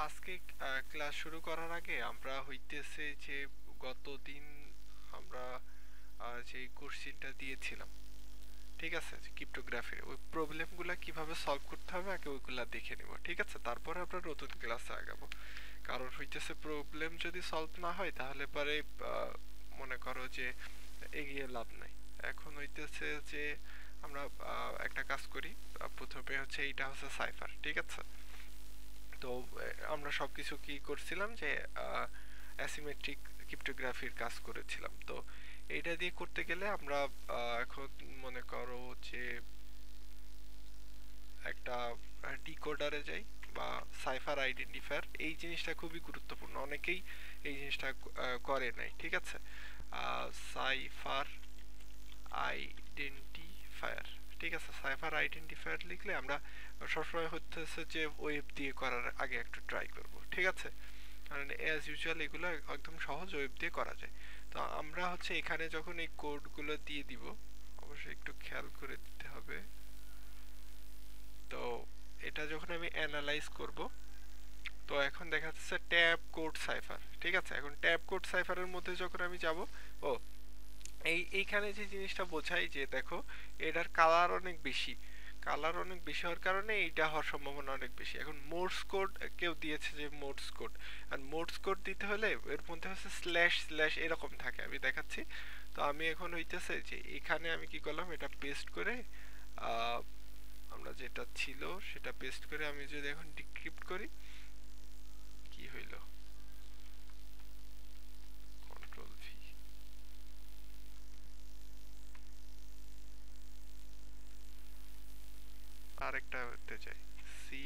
আজকে ক্লাস শুরু করার আগে আমরা হইতেছে যে গতদিন আমরা যে কোশ্চেনটা দিয়েছিলাম, ঠিক আছে, ক্রিপ্টোগ্রাফির ওই প্রবলেমগুলো কিভাবে সলভ করতে হবে আগে ওইগুলা দেখে নিব, ঠিক আছে। তারপরে আমরা নতুন ক্লাসে আগাবো। কারণ হইতেছে প্রবলেম যদি সলভ না হয় তাহলে পরে মনে করো যে এগিয়ে লাভ নাই। এখন হইতেছে যে আমরা একটা কাজ করি। প্রথমে হচ্ছে এইটা হচ্ছে সাইফার, ঠিক আছে। তো আমরা সবকিছু কি করছিলাম যে অ্যাসিমেট্রিক ক্রিপ্টোগ্রাফির কাজ করেছিলাম। তো এইটা দিয়ে করতে গেলে আমরা এখন মনে করো যে একটা ডিকোডারে যাই বা সাইফার আইডেন্টিফায়ার। এই জিনিসটা খুবই গুরুত্বপূর্ণ, অনেকেই এই জিনিসটা করে নাই, ঠিক আছে। সাইফার আইডেন্টিফায়ার, ঠিক আছে। সাইফার আইডেন্টিফায়ার লিখলে আমরা সবসময় হচ্ছে যে ওয়েব দিয়ে করার আগে একটু ট্রাই করব, ঠিক আছে। কারণ অ্যাজ ইউজুয়াল এগুলো একদম সহজ, ওয়েব দিয়ে করা যায়। তো আমরা হচ্ছে এখানে যখন এই কোডগুলো দিয়ে দিব, অবশ্যই একটু খেয়াল করে দিতে হবে। তো এটা যখন আমি অ্যানালাইজ করব, তো এখন দেখা যাচ্ছে ট্যাব কোড সাইফার, ঠিক আছে। এখন ট্যাব কোড সাইফারের মধ্যে যখন আমি যাব, ও এইখানে যে জিনিসটা বোঝাই যে দেখো এটার কালার অনেক বেশি। কালার অনেক বেশি হওয়ার কারণে এইটা হওয়ার সম্ভাবনা অনেক বেশি। এখন মোর্স কোড কেউ দিয়েছে যে মোর্স কোড, আর মোর্স কোড দিতে হলে এর মধ্যে হচ্ছে স্ল্যাশ স্ল্যাশ এরকম থাকে, আমি দেখাচ্ছি। তো আমি এখন হইতেছে যে এখানে আমি কি করলাম, এটা পেস্ট করে আহ, আমরা যেটা ছিল সেটা পেস্ট করে আমি যদি এখন ডিক্রিপ্ট করি, কি হইল, কন্ট্রোল ভি, আরেকটা হতে চাই, C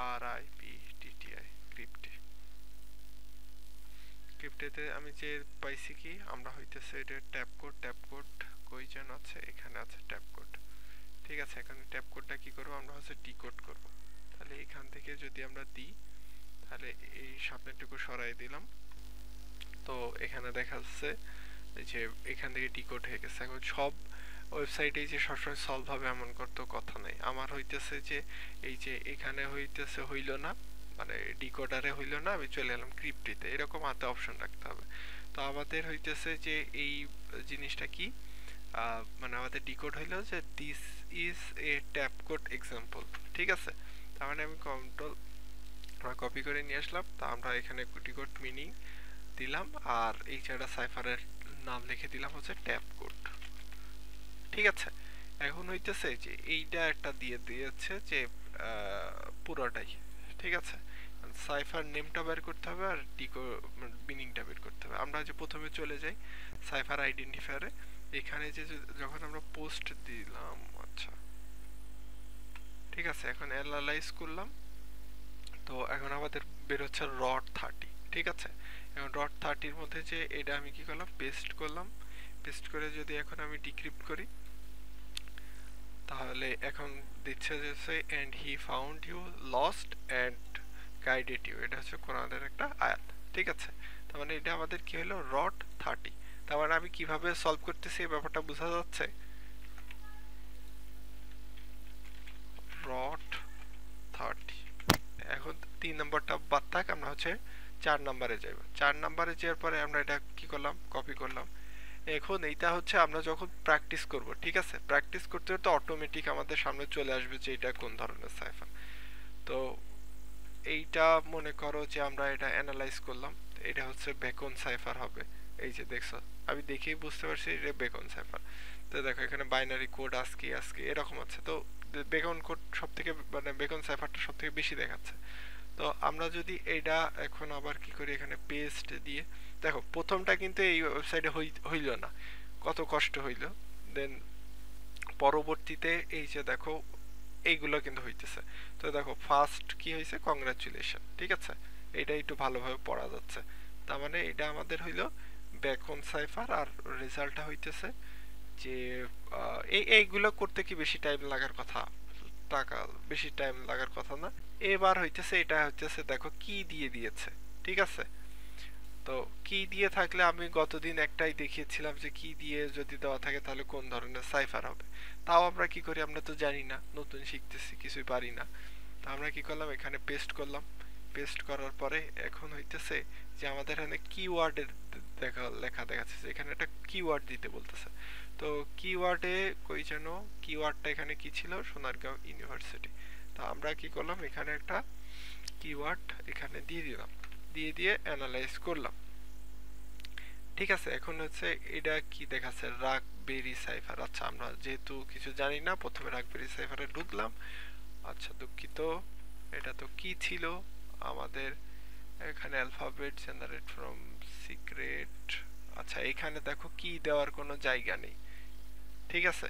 R I P T T I, ক্রিপ্টে। ক্রিপ্টেতে আমি যে পাইছি কি, আমরা হইতেছে এটা ট্যাপ কোড কই যেন আছে, এখানে আছে ট্যাপ কোড, ঠিক আছে। এখানে ট্যাপ কোডটা কি করব, আমরা হচ্ছে ডিকোড করব। তাহলে এখান থেকে যদি আমরা দিই, তাহলে এই সামনেরটুকু সরাই দিলাম। তো এখানে দেখা যাচ্ছে যে এখান থেকে ডিকোড হয়ে গেছে। এখন সব ওয়েবসাইটে যে সবসময় সলভ হবে এমন করতে কথা নাই। আমার হইতেছে যে এই যে এখানে হইতেছে হইল না, মানে ডিকোডারে হইল না, আমি চলে এলাম ক্রিপ্টিতে, এরকম হাতে অপশন রাখতে হবে। তো আমাদের হইতেছে যে এই জিনিসটা কি, মানে আমাদের ডিকোড হইলো যে this is a tap code example, ঠিক আছে। তার মানে আমি কন্ট্রোল কপি করে নিয়ে আসলাম। তা আমরা এখানে ডিকোড মিনিং দিলাম, আর এই জায়গাটা সাইফারের নাম লিখে দিলাম হচ্ছে ট্যাপ কোড, ঠিক আছে। এখন হইতেছে যে এইটা একটা দিয়ে দিয়েছে যে পুরোটাই, ঠিক আছে। সাইফার নেমটা বের করতে হবে আর ডিকো মিনিংটা বের করতে হবে। আমরা যে প্রথমে চলে যাই সাইফার আইডেন্টিফায়ারে, এখানে যে যখন আমরা পোস্ট দিলাম, আচ্ছা ঠিক আছে, এখন অ্যানালাইজ করলাম। তো এখন আমাদের বের হচ্ছে রড 30, ঠিক আছে। এখন রড 30-র মধ্যে যে এটা আমি কি করলাম, পেস্ট করলাম। পেস্ট করে যদি এখন আমি ডিক্রিপ্ট করি, তাহলে এখন দিচ্ছে যে and he found you lost and guided you, এটা হচ্ছে কোরআনের একটা আয়াত, ঠিক আছে। তার মানে এটা আমাদের কি হলো, রড 30। তার মানে আমি কিভাবে সলভ করতেছি এই ব্যাপারটা বোঝা যাচ্ছে। রড 30, এখন 3 নম্বরটা বাদ থাক, আমরা হচ্ছে 4 নম্বরে যাইব। 4 নম্বরে যাওয়ার পরে আমরা এটা কি করলাম, কপি করলাম। এখন এইটা হচ্ছে আমরা যখন প্র্যাকটিস করব, ঠিক আছে, প্র্যাকটিস করতে করতে অটোমেটিক আমাদের সামনে চলে আসবে যে এটা কোন ধরনের সাইফার। তো এইটা মনে করো যে আমরা এটা অ্যানালাইজ করলাম, এটা হচ্ছে বেকন সাইফার হবে। এই যে দেখছো, আমি দেখেই বুঝতে পারছি এটা বেকন সাইফার। তো দেখো এখানে বাইনারি কোড আজকে আজকে এরকম আছে। তো বেকন কোড সব থেকে, মানে বেকন সাইফারটা সব থেকে বেশি দেখাচ্ছে। তো আমরা যদি এটা এখন আবার কি করি, এখানে পেস্ট দিয়ে, দেখো প্রথমটা কিন্তু এই ওয়েবসাইটে হইল না, কত কষ্ট হইল। দেন পরবর্তীতে এই যে দেখো এইগুলো কিন্তু হইতেছে। তো দেখো ফার্স্ট কি হয়েছে, কংগ্রাচুলেশন, ঠিক আছে। এটা একটু ভালোভাবে পড়া যাচ্ছে। তার মানে এটা আমাদের হইলো বেকন সাইফার, আর রেজাল্টটা হইতেছে যে এইগুলো করতে কি বেশি টাইম লাগার কথা, টাকা বেশি টাইম লাগার কথা না। এবার হইতেছে এটা হইতেছে দেখো কি দিয়ে দিয়েছে, ঠিক আছে। তো কি দিয়ে থাকলে, আমি গতদিন একটাই দেখিয়েছিলাম যে কি দিয়ে যদি দেওয়া থাকে তাহলে কোন ধরনের সাইফার হবে। তাও আমরা কি করি, আমরা তো জানি না, নতুন শিখতেছি, কিছুই পারি না। তো আমরা কি করলাম, এখানে পেস্ট করলাম। পেস্ট করার পরে এখন হইতেছে যে আমাদের এখানে কিওয়ার্ডের লেখা দেখাচ্ছে, এখানে একটা কিওয়ার্ড দিতে বলতেছে। তো কিওয়ার্ডে কই যেন কিওয়ার্ডটা এখানে কি ছিল, সোনারগাঁও ইউনিভার্সিটি। তো আমরা কি করলাম, এখানে একটা কিওয়ার্ড এখানে দিয়ে দিলাম, দিয়ে অ্যানালাইজ করলাম। ঠিক আছে, এখন হচ্ছে এটা কি দেখাচ্ছে, রাগবেরি সাইফার। আচ্ছা, আমরা যেহেতু কিছু জানি না, প্রথমে রাগবেরি সাইফারে ঢুকলাম। আচ্ছা দুঃখিত, এটা তো কি ছিল আমাদের এখানে, অ্যালফাবেট জেনারেট ফ্রম সিক্রেট। আচ্ছা, এখানে দেখো কি দেওয়ার কোনো জায়গা নেই। ঠিক আছে,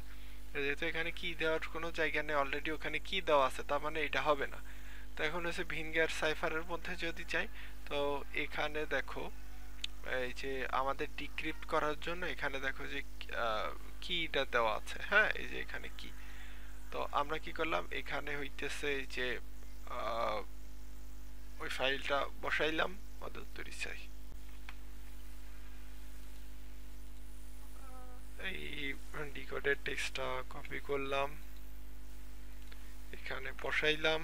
যেহেতু এখানে কি দেওয়ার কোনো জায়গা নেই, অলরেডি ওখানে কি দেওয়া আছে, তার মানে এটা হবে না। তো এখন হচ্ছে ভিনগার সাইফারের মধ্যে যদি যাই, তো এখানে দেখো এই যে আমাদের ডিক্রিপ্ট করার জন্য এখানে দেখো যে কিটা দেওয়া আছে। হ্যাঁ, এই যে এখানে কি। তো আমরা কি করলাম, এখানে হইতেছে যে ওই ফাইলটা বসাইলাম, মদতরি চাই, এই ডিকোডের টেক্সটটা কপি করলাম, এখানে বসাইলাম।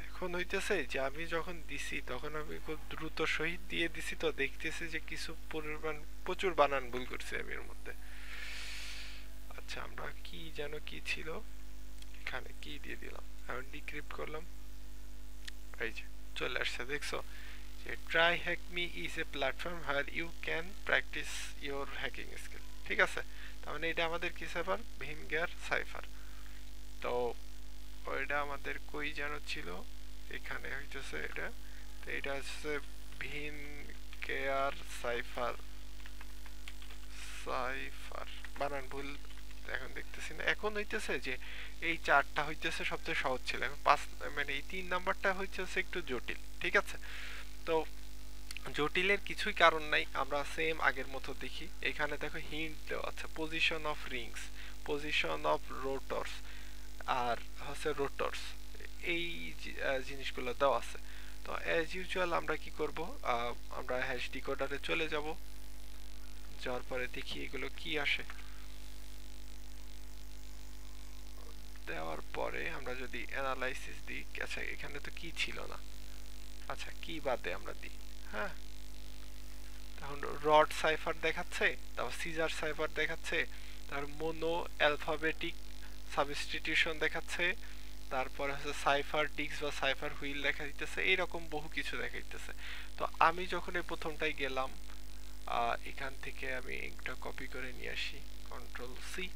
এখন হইতেছে যে আমি যখন দিছি তখন আমি খুব দ্রুত সহিত দিয়ে দিছি, তো দেখতেছি যে কিছু পরিমাণ প্রচুর বানান ভুল করছি আমি এর মধ্যে। আচ্ছা, আমরা কি যেন কি ছিল, এখানে কি দিয়ে দিলাম, এখন ডিক্রিপ্ট করলাম, এই যে চলে আসছে, দেখছো যে TryHackMe is a platform where you can practice your hacking skill. ঠিক আছে, তার মানে এটা আমাদের কি সাইফার, ভিনগার সাইফার। তো ওইটা আমাদের কই যেন ছিল, এখানে হইতেছে এটা। তো এটা হচ্ছে ভিনগার সাইফার। সাইফার বানান ভুল এখন দেখতেছি না। এখন হইতেছে যে এই চারটা হইতেছে সবচেয়ে সহজ ছিল, এখন পাঁচ মানে এই 3 নাম্বারটা হইতেছে একটু জটিল। ঠিক আছে, তো জটিলের কিছুই কারণ নাই, আমরা সেম আগের মতো দেখি। এখানে দেখো হিন্ট দেওয়া আছে, position of rings, position of rotors, আর হচ্ছে রোটরস, এই জিনিসগুলো দেওয়া আছে। তো অ্যাজ ইউজুয়াল আমরা কি করব, আমরা হ্যাশ ডিকোডারে চলে যাব, যাওয়ার পরে দেখি এগুলো কি আসে। দেওয়ার পরে আমরা যদি অ্যানালাইসিস দিই, আচ্ছা এখানে তো কি ছিল না, আচ্ছা কি বাদে আমরা দিই। হ্যাঁ, তখন রড সাইফার দেখাচ্ছে, তারপর সিজার সাইফার দেখাচ্ছে, তার মোনো অ্যালফাবেটিক সাবস্টিটিউশন দেখাচ্ছে, তারপরে হচ্ছে সাইফার ডিস্ক বা সাইফার হুইল দেখা দিতেছে, এইরকম বহু কিছু দেখা দিতেছে। তো আমি যখন এই প্রথমটাই গেলাম, এখান থেকে আমি একটা কপি করে নিয়ে আসি, কন্ট্রোল সি।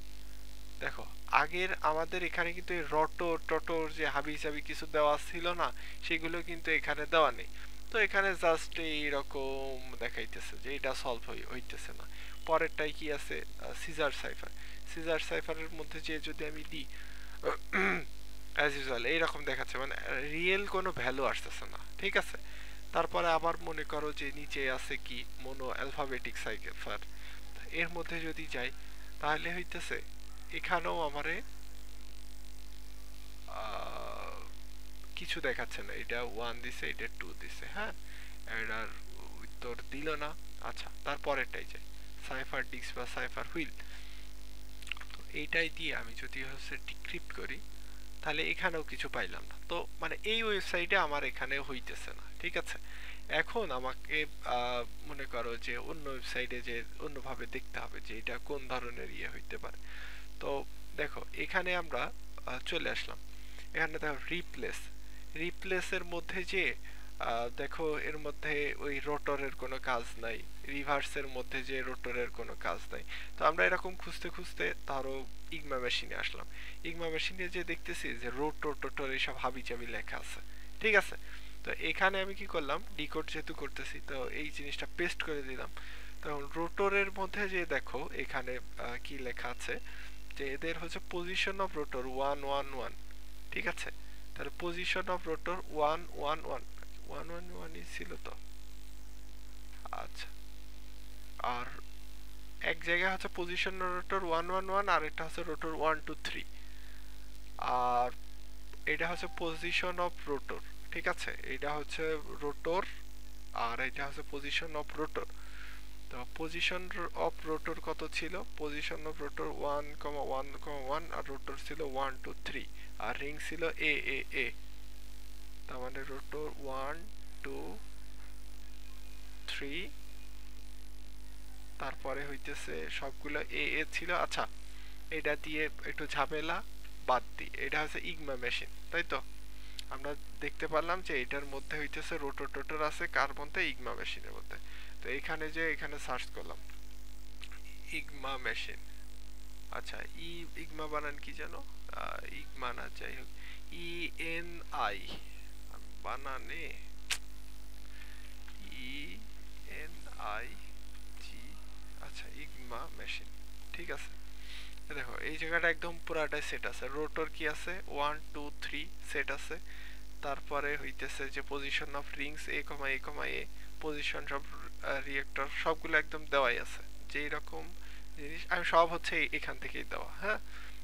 দেখো আগের আমাদের এখানে কিন্তু এই রটোর টটোর যে হাবি জাবি কিছু দেওয়া ছিল না, সেগুলো কিন্তু এখানে দেওয়া নেই। তো এখানে জাস্ট এইরকম দেখাইতেছে যে এটা সলভ হইতেছে না। পরেরটাই কি আছে, সিজার সাইফার। সিজার সাইফারের মধ্যে যে যদি আমি দিই অ্যাজ ইউজুয়াল এইরকম দেখাচ্ছে, মানে রিয়েল কোনো ভ্যালু আসতেছে না। ঠিক আছে, তারপরে আবার মনে করো যে নিচে আছে কি মোনো অ্যালফাবেটিক সাইফার, এর মধ্যে যদি যাই তাহলে হইতেছে এখানেও আমারে কিছু দেখাচ্ছে না, এটা 1 দিছে, এটা 2 দিছে। হ্যাঁ, এটার উত্তর দিল না। আচ্ছা, তারপরেরটাই যাই, সাইফার ডিস্ক বা সাইফার হুইল। তো এইটাই দিয়ে আমি যদি হচ্ছে ডিক্রিপ্ট করি, তাহলে এখানেও কিছু পাইলাম না। তো মানে এই ওয়েবসাইটে আমার এখানে হইতেছে না। ঠিক আছে, এখন আমাকে মনে করো যে অন্য ওয়েবসাইটে যে অন্যভাবে দেখতে হবে যে এটা কোন ধরনের ইয়ে হইতে পারে। তো দেখো এখানে আমরা চলে আসলাম, এখানে দেখো রিপ্লেসের মধ্যে যে দেখো এর মধ্যে ওই রোটরের কোনো কাজ নাই, রিভার্সের মধ্যে যে রোটরের কোনো কাজ নাই। তো আমরা এরকম খুঁজতে খুঁজতে ধরো ইগমা মেশিনে আসলাম, ইগমা মেশিনে যে দেখতেছি যে রোটর টোটর এইসব হাবি চাবি লেখা আছে। ঠিক আছে, তো এখানে আমি কি করলাম, ডিকোড যেহেতু করতেছি, তো এই জিনিসটা পেস্ট করে দিলাম। তখন রোটরের মধ্যে যে দেখো এখানে কি লেখা আছে, যে এদের হচ্ছে পজিশন অফ রোটর 111। ঠিক আছে, তাহলে পজিশন অফ রোটর 111 111 ছিল তো। আচ্ছা, আর এক জায়গায় হচ্ছে পজিশন রোটর 111, আর এটা হচ্ছে রোটর 123, আর এটা হচ্ছে পজিশন অফ রোটর। ঠিক আছে, এটা হচ্ছে রোটর আর এটা হচ্ছে পজিশন অফ রোটর। তো পজিশন অফ রোটর কত ছিল, পজিশন অফ রোটর 1,1,1 আর রোটর ছিল 1 2 3 আর রিং ছিল এ এ এ, তার মানে রোটর 1 2 3 তারপরে হইতেছে সবগুলো এ এ ছিল। আচ্ছা এটা দিয়ে একটু ঝামেলা বাদ দিই, এটা হচ্ছে ইগমা মেশিন, তাই তো আমরা দেখতে পারলাম যে এটার মধ্যে হইতেছে রোটর টোটর আছে, কার মধ্যে, ইগমা মেশিনের মধ্যে। তো এখানে যে এখানে সার্চ করলাম ইগমা মেশিন, আচ্ছা ইগমা বানান কি জানো, ইগমা না যাই হোক ই এন আই বানানে, ই এন আই জি, আচ্ছা ইগমা মেশিন, ঠিক আছে। দেখো এই জায়গাটা একদম পুরাটাই সেট আছে, রোটর কি আছে 1 2 3 সেট আছে, তারপরে হইতেছে যে position of Rings A comma A comma A, position of reactor সবগুলো একদম দেওয়াই আছে, যেই রকম জিনিস আমি সব হচ্ছে এখান থেকেই দেওয়া। হ্যাঁ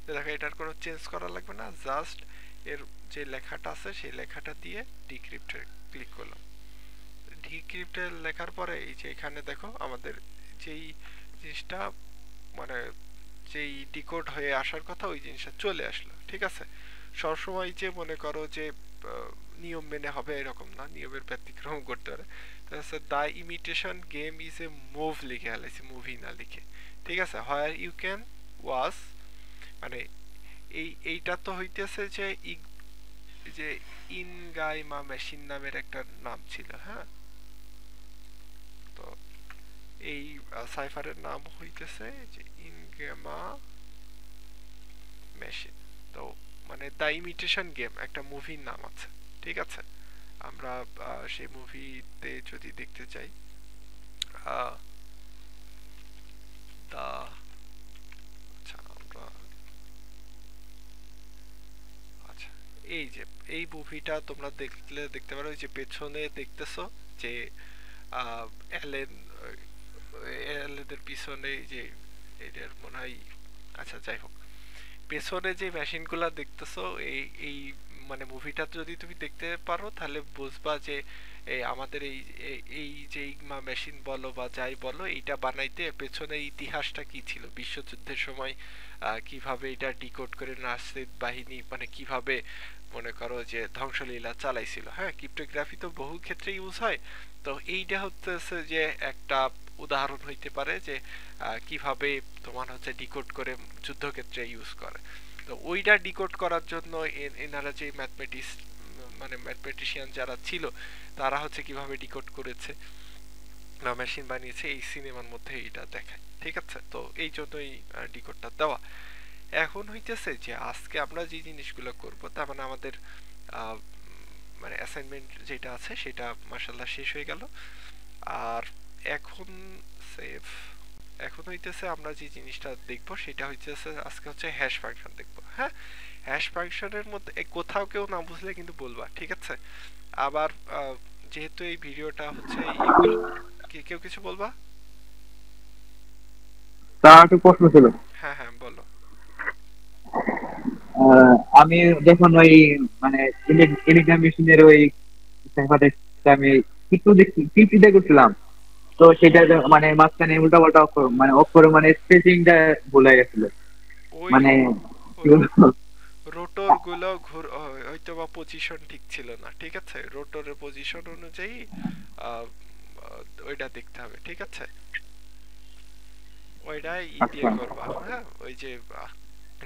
দেখো এটার কোনো চেঞ্জ করা লাগবে না, জাস্ট এর যে লেখাটা আছে সেই লেখাটা দিয়ে ডিক্রিপ্টে ক্লিক করলাম। ডিক্রিপ্টে লেখার পরে এই যে এখানে দেখো আমাদের যেই জিনিসটা মানে যেই ডিকোড হয়ে আসার কথা ওই জিনিসটা চলে আসলো, ঠিক আছে। সবসময় যে মনে করো যে নিয়ম মেনে হবে এরকম না, নিয়মের ব্যতিক্রম করতে পারে। The imitation game is a move লিখে হালাইছি, মুভি না লিখে, ঠিক আছে। হোয়ার ইউ ক্যান ওয়াচ, মানে এইটা তো হইতেছে যে যে ইনগাইমা মেশিন নামের একটা নাম ছিল। হ্যাঁ তো এই সাইফারের নাম হইতেছে যে ইনগেমা মেশিন। তো মানে দ্য ইমিটেশন গেম একটা মুভির নাম আছে, ঠিক আছে। আমরা সেই মুভিতে যদি দেখতে চাই দা, আচ্ছা আমরা আচ্ছা এই যে এই মুভিটা তোমরা দেখলে দেখতে পারো, যে পেছনে দেখতেছো যে অ্যালেন, অ্যালেনের পিছনে যে এটার মনে হয়, আচ্ছা যাই হোক পেছনে যে মেশিনগুলা দেখতেছো এই এই মানে মুভিটা যদি তুমি দেখতে পারো তাহলে বুঝবা যে এই আমাদের এই এই যে ইগমা মেশিন বলো বা যাই বলো এইটা বানাইতে পেছনে ইতিহাসটা কি ছিল, বিশ্বযুদ্ধের সময় কিভাবে এটা ডিকোড করে নাসিদ বাহিনী মানে কিভাবে মনে করো যে ধ্বংসলীলা চালাইছিল। হ্যাঁ ক্রিপ্টোগ্রাফি তো বহু ক্ষেত্রে ইউজ হয়, তো এইটা হচ্ছে যে একটা উদাহরণ হইতে পারে যে কিভাবে তোমার হচ্ছে ডিকোড করে যুদ্ধক্ষেত্রে ইউজ করে। তো ওইটা ডিকোড করার জন্য এনারা যে ম্যাথমেটিক্স মানে ম্যাথমেটিশিয়ান যারা ছিল তারা হচ্ছে কিভাবে ডিকোড করেছে বা মেশিন বানিয়েছে এই সিনেমার মধ্যে এটা দেখায়, ঠিক আছে। তো এই জন্যই ডিকোডটা দেওয়া। এখন হইতেছে যে আজকে আমরা যে জিনিসগুলো করব তার মানে আমাদের মানে অ্যাসাইনমেন্ট যেটা আছে সেটা মাশাআল্লাহ শেষ হয়ে গেল। আর এখন সেভ, এখন হইতেছে আমরা যে জিনিসটা দেখব সেটা হইতেছে আজকে হচ্ছে হ্যাশ ফাংশন দেখব। হ্যাঁ হ্যাশ ফাংশনের মধ্যে কোথাও কেউ না বুঝলে কিন্তু বলবা, ঠিক আছে। আবার যেহেতু এই ভিডিওটা হচ্ছে এগুলো কেউ কিছু বলবা? তা একটু প্রশ্ন ছিল। হ্যাঁ হ্যাঁ বলো। আমি যখন ওই মানে ইলেকট্রিক মেশিনের ওই ব্যাপারটা আমি একটু টিপতে করছিলাম, তো সেটা মানে মাঝখানে উল্টা পাল্টা অক্ষর মানে অক্ষর স্পেসিংটা ভুলে গেছিল ওই মানে কি বলবো। রোটর গুলো হয়তো বা পজিশন ঠিক ছিল না, ঠিক আছে। রোটরের পজিশন অনুযায়ী আহ, ওইটা দেখতে হবে, ঠিক আছে। ওইটা দিয়ে আচ্ছা করবা, হ্যাঁ ওই যে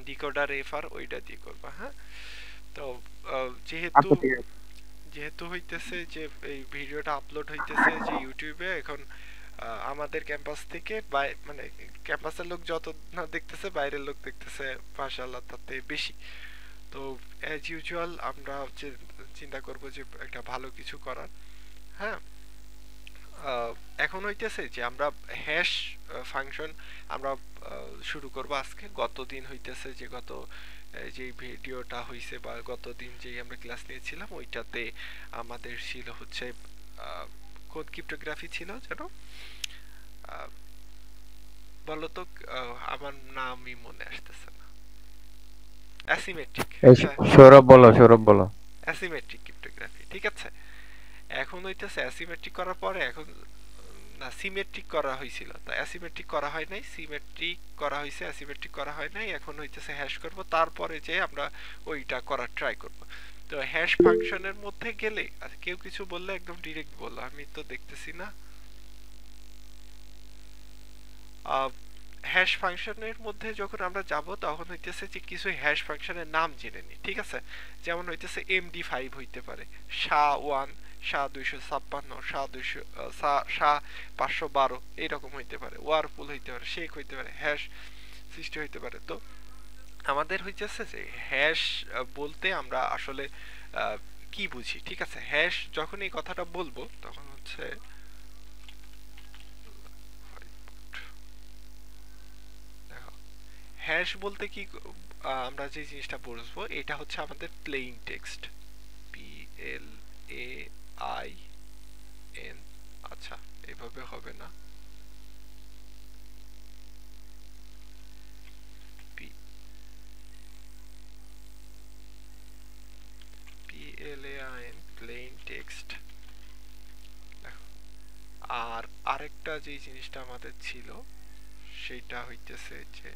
ডিকোডার এফআর ওইটা দিয়ে করবা। হ্যাঁ তো যেহেতু আচ্ছা ঠিক আছে। যেহেতু হইতেছে যে এই ভিডিওটা আপলোড হইতেছে যে ইউটিউবে এখন আমাদের ক্যাম্পাস থেকে মানে ক্যাম্পাসের লোক যত না দেখতেছে বাইরের লোক দেখতেছে মাশাআল্লাহ তাতে বেশি। তো অ্যাজ ইউজুয়াল আমরা হচ্ছে চিন্তা করব যে একটা ভালো কিছু করার। হ্যাঁ আহ, এখন হইতেছে যে আমরা হ্যাশ ফাংশন আমরা শুরু করব আজকে। গতদিন হইতেছে যে গত যে ভিডিওটা হইছে বা গতদিন যে আমরা ক্লাস নিয়েছিলাম ওইটাতে আমাদের ছিল হচ্ছে কোন ক্রিপ্টোগ্রাফি ছিল যেন, বলো তো, আমার নামই মনে আসতেছে না। অ্যাসিমেট্রিক, এই হ্যাঁ সৌরভ বলো, সৌরভ বলো। অ্যাসিমেট্রিক ক্রিপ্টোগ্রাফি, ঠিক আছে। এখন হইতেছে অ্যাসিমেট্রিক করার পরে এখন না সিমেট্রিক করা হয়েছিল, তো অ্যাসিমেট্রিক করা হয় নাই, সিমেট্রিক করা হয়েছে, অ্যাসিমেট্রিক করা হয় নাই। এখন হইতেছে হ্যাশ করব, তারপরে যে আমরা ওইটা করার ট্রাই করব। তো হ্যাশ ফাংশনের মধ্যে গেলে আর কেউ কিছু বললে একদম ডিরেক্ট বললো, আমি তো দেখতেছি না। হ্যাশ ফাংশনের মধ্যে যখন আমরা যাব তখন হইতেছে যে কিছু হ্যাশ ফাংশনের নাম জেনে নিই, ঠিক আছে? যেমন হইতেছে MD5 হইতে পারে, SHA-1, SHA-256, SHA-512 এইরকম হইতে পারে, ওয়ারপুল হইতে পারে, শেক হইতে পারে, হ্যাশ সৃষ্টি হইতে পারে। তো আমাদের হইতেছে যে হ্যাশ বলতে আমরা আসলে কি বুঝি, ঠিক আছে? হ্যাশ যখন এই কথাটা বলবো তখন হচ্ছে হ্যাশ বলতে কি আমরা যে জিনিসটা বুঝবো এটা হচ্ছে আমাদের প্লেইন টেক্সট, PLAIN। আচ্ছা, এভাবে হবে না, PLAIN প্লেইন টেক্সট। আর আরেকটা যে জিনিসটা আমাদের ছিল সেটা হইতেছে যে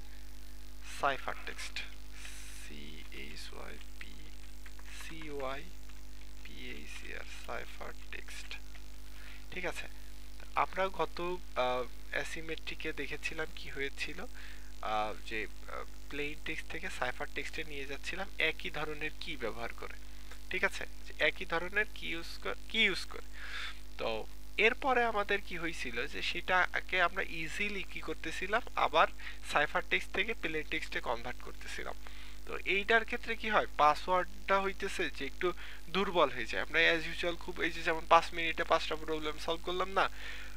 cipher text, CYPACR, cipher text. ঠিক আছে, আমরা গত অ্যাসিমেট্রিকে দেখেছিলাম কি হয়েছিল, যে প্লেইন টেক্সট থেকে সাইফার টেক্সটে নিয়ে যাচ্ছিলাম একই ধরনের কি ব্যবহার করে, ঠিক আছে? একই ধরনের কি ইউজ করে। তো এরপরে আমাদের কি হয়েছিল যে সেটাকে আমরা ইজিলি কি করতেছিলাম, আবার সাইফার টেক্সট থেকে প্লেন টেক্সটে কনভার্ট করতেছিলাম। তো এইটার ক্ষেত্রে কি হয়, পাসওয়ার্ডটা হইতেছে যে একটু দুর্বল হয়ে যায়। আমরা অ্যাজ ইউজুয়াল খুব এই যে যেমন 5 মিনিটে 5টা প্রবলেম সলভ করলাম না,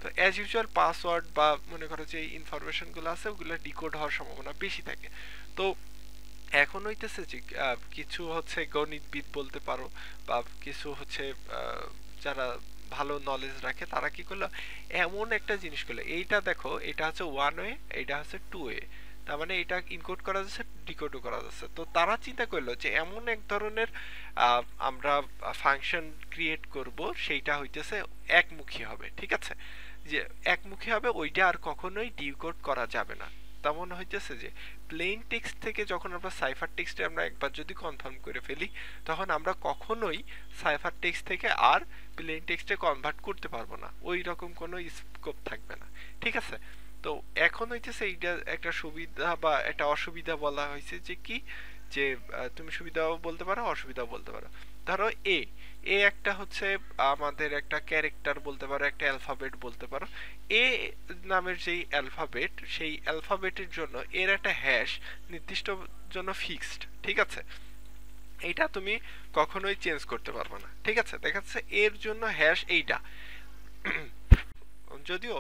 তো অ্যাজ ইউজুয়াল পাসওয়ার্ড বা মনে করো যে ইনফরমেশনগুলো আছে ওগুলো ডিকোড হওয়ার সম্ভাবনা বেশি থাকে। তো এখন হইতেছে যে কিছু হচ্ছে গণিতবিদ বলতে পারো বা কিছু হচ্ছে যারা ভালো নলেজ রাখে তারা কি করলো, এমন একটা জিনিস করলো, এইটা দেখো এটা হচ্ছে 1 ওয়ে, এইটা হচ্ছে 2 ওয়ে, তার মানে এটা ইনকোড করা যাচ্ছে, ডিকোডও করা যাচ্ছে। তো তারা চিন্তা করলো যে এমন এক ধরনের আমরা ফাংশন ক্রিয়েট করব সেইটা হইতেছে একমুখী হবে, ঠিক আছে? যে একমুখী হবে, ওইটা আর কখনোই ডিকোড করা যাবে না। তেমন হইতেছে যে প্লেন টেক্সট থেকে যখন আমরা সাইফার টেক্সটে আমরা একবার যদি কনফার্ম করে ফেলি, তখন আমরা কখনোই সাইফার টেক্সট থেকে আর প্লেন টেক্সটে কনভার্ট করতে পারবো না, ওই রকম কোনো স্কোপ থাকবে না, ঠিক আছে? তো এখন হইতেছে এইটা একটা সুবিধা বা একটা অসুবিধা বলা হয়েছে যে কি, যে তুমি সুবিধাও বলতে পারো অসুবিধাও বলতে পারো। ধরো এ এ একটা হচ্ছে আমাদের একটা ক্যারেক্টার বলতে পারো, একটা অ্যালফাবেট বলতে পারো। এ নামের যেই অ্যালফাবেট, সেই অ্যালফাবেটের জন্য এর একটা হ্যাশ নির্দিষ্ট জন্য ফিক্সড, ঠিক আছে? এইটা তুমি কখনোই চেঞ্জ করতে পারবে না, ঠিক আছে? দেখা যাচ্ছে এর জন্য হ্যাশ এইটা। যদিও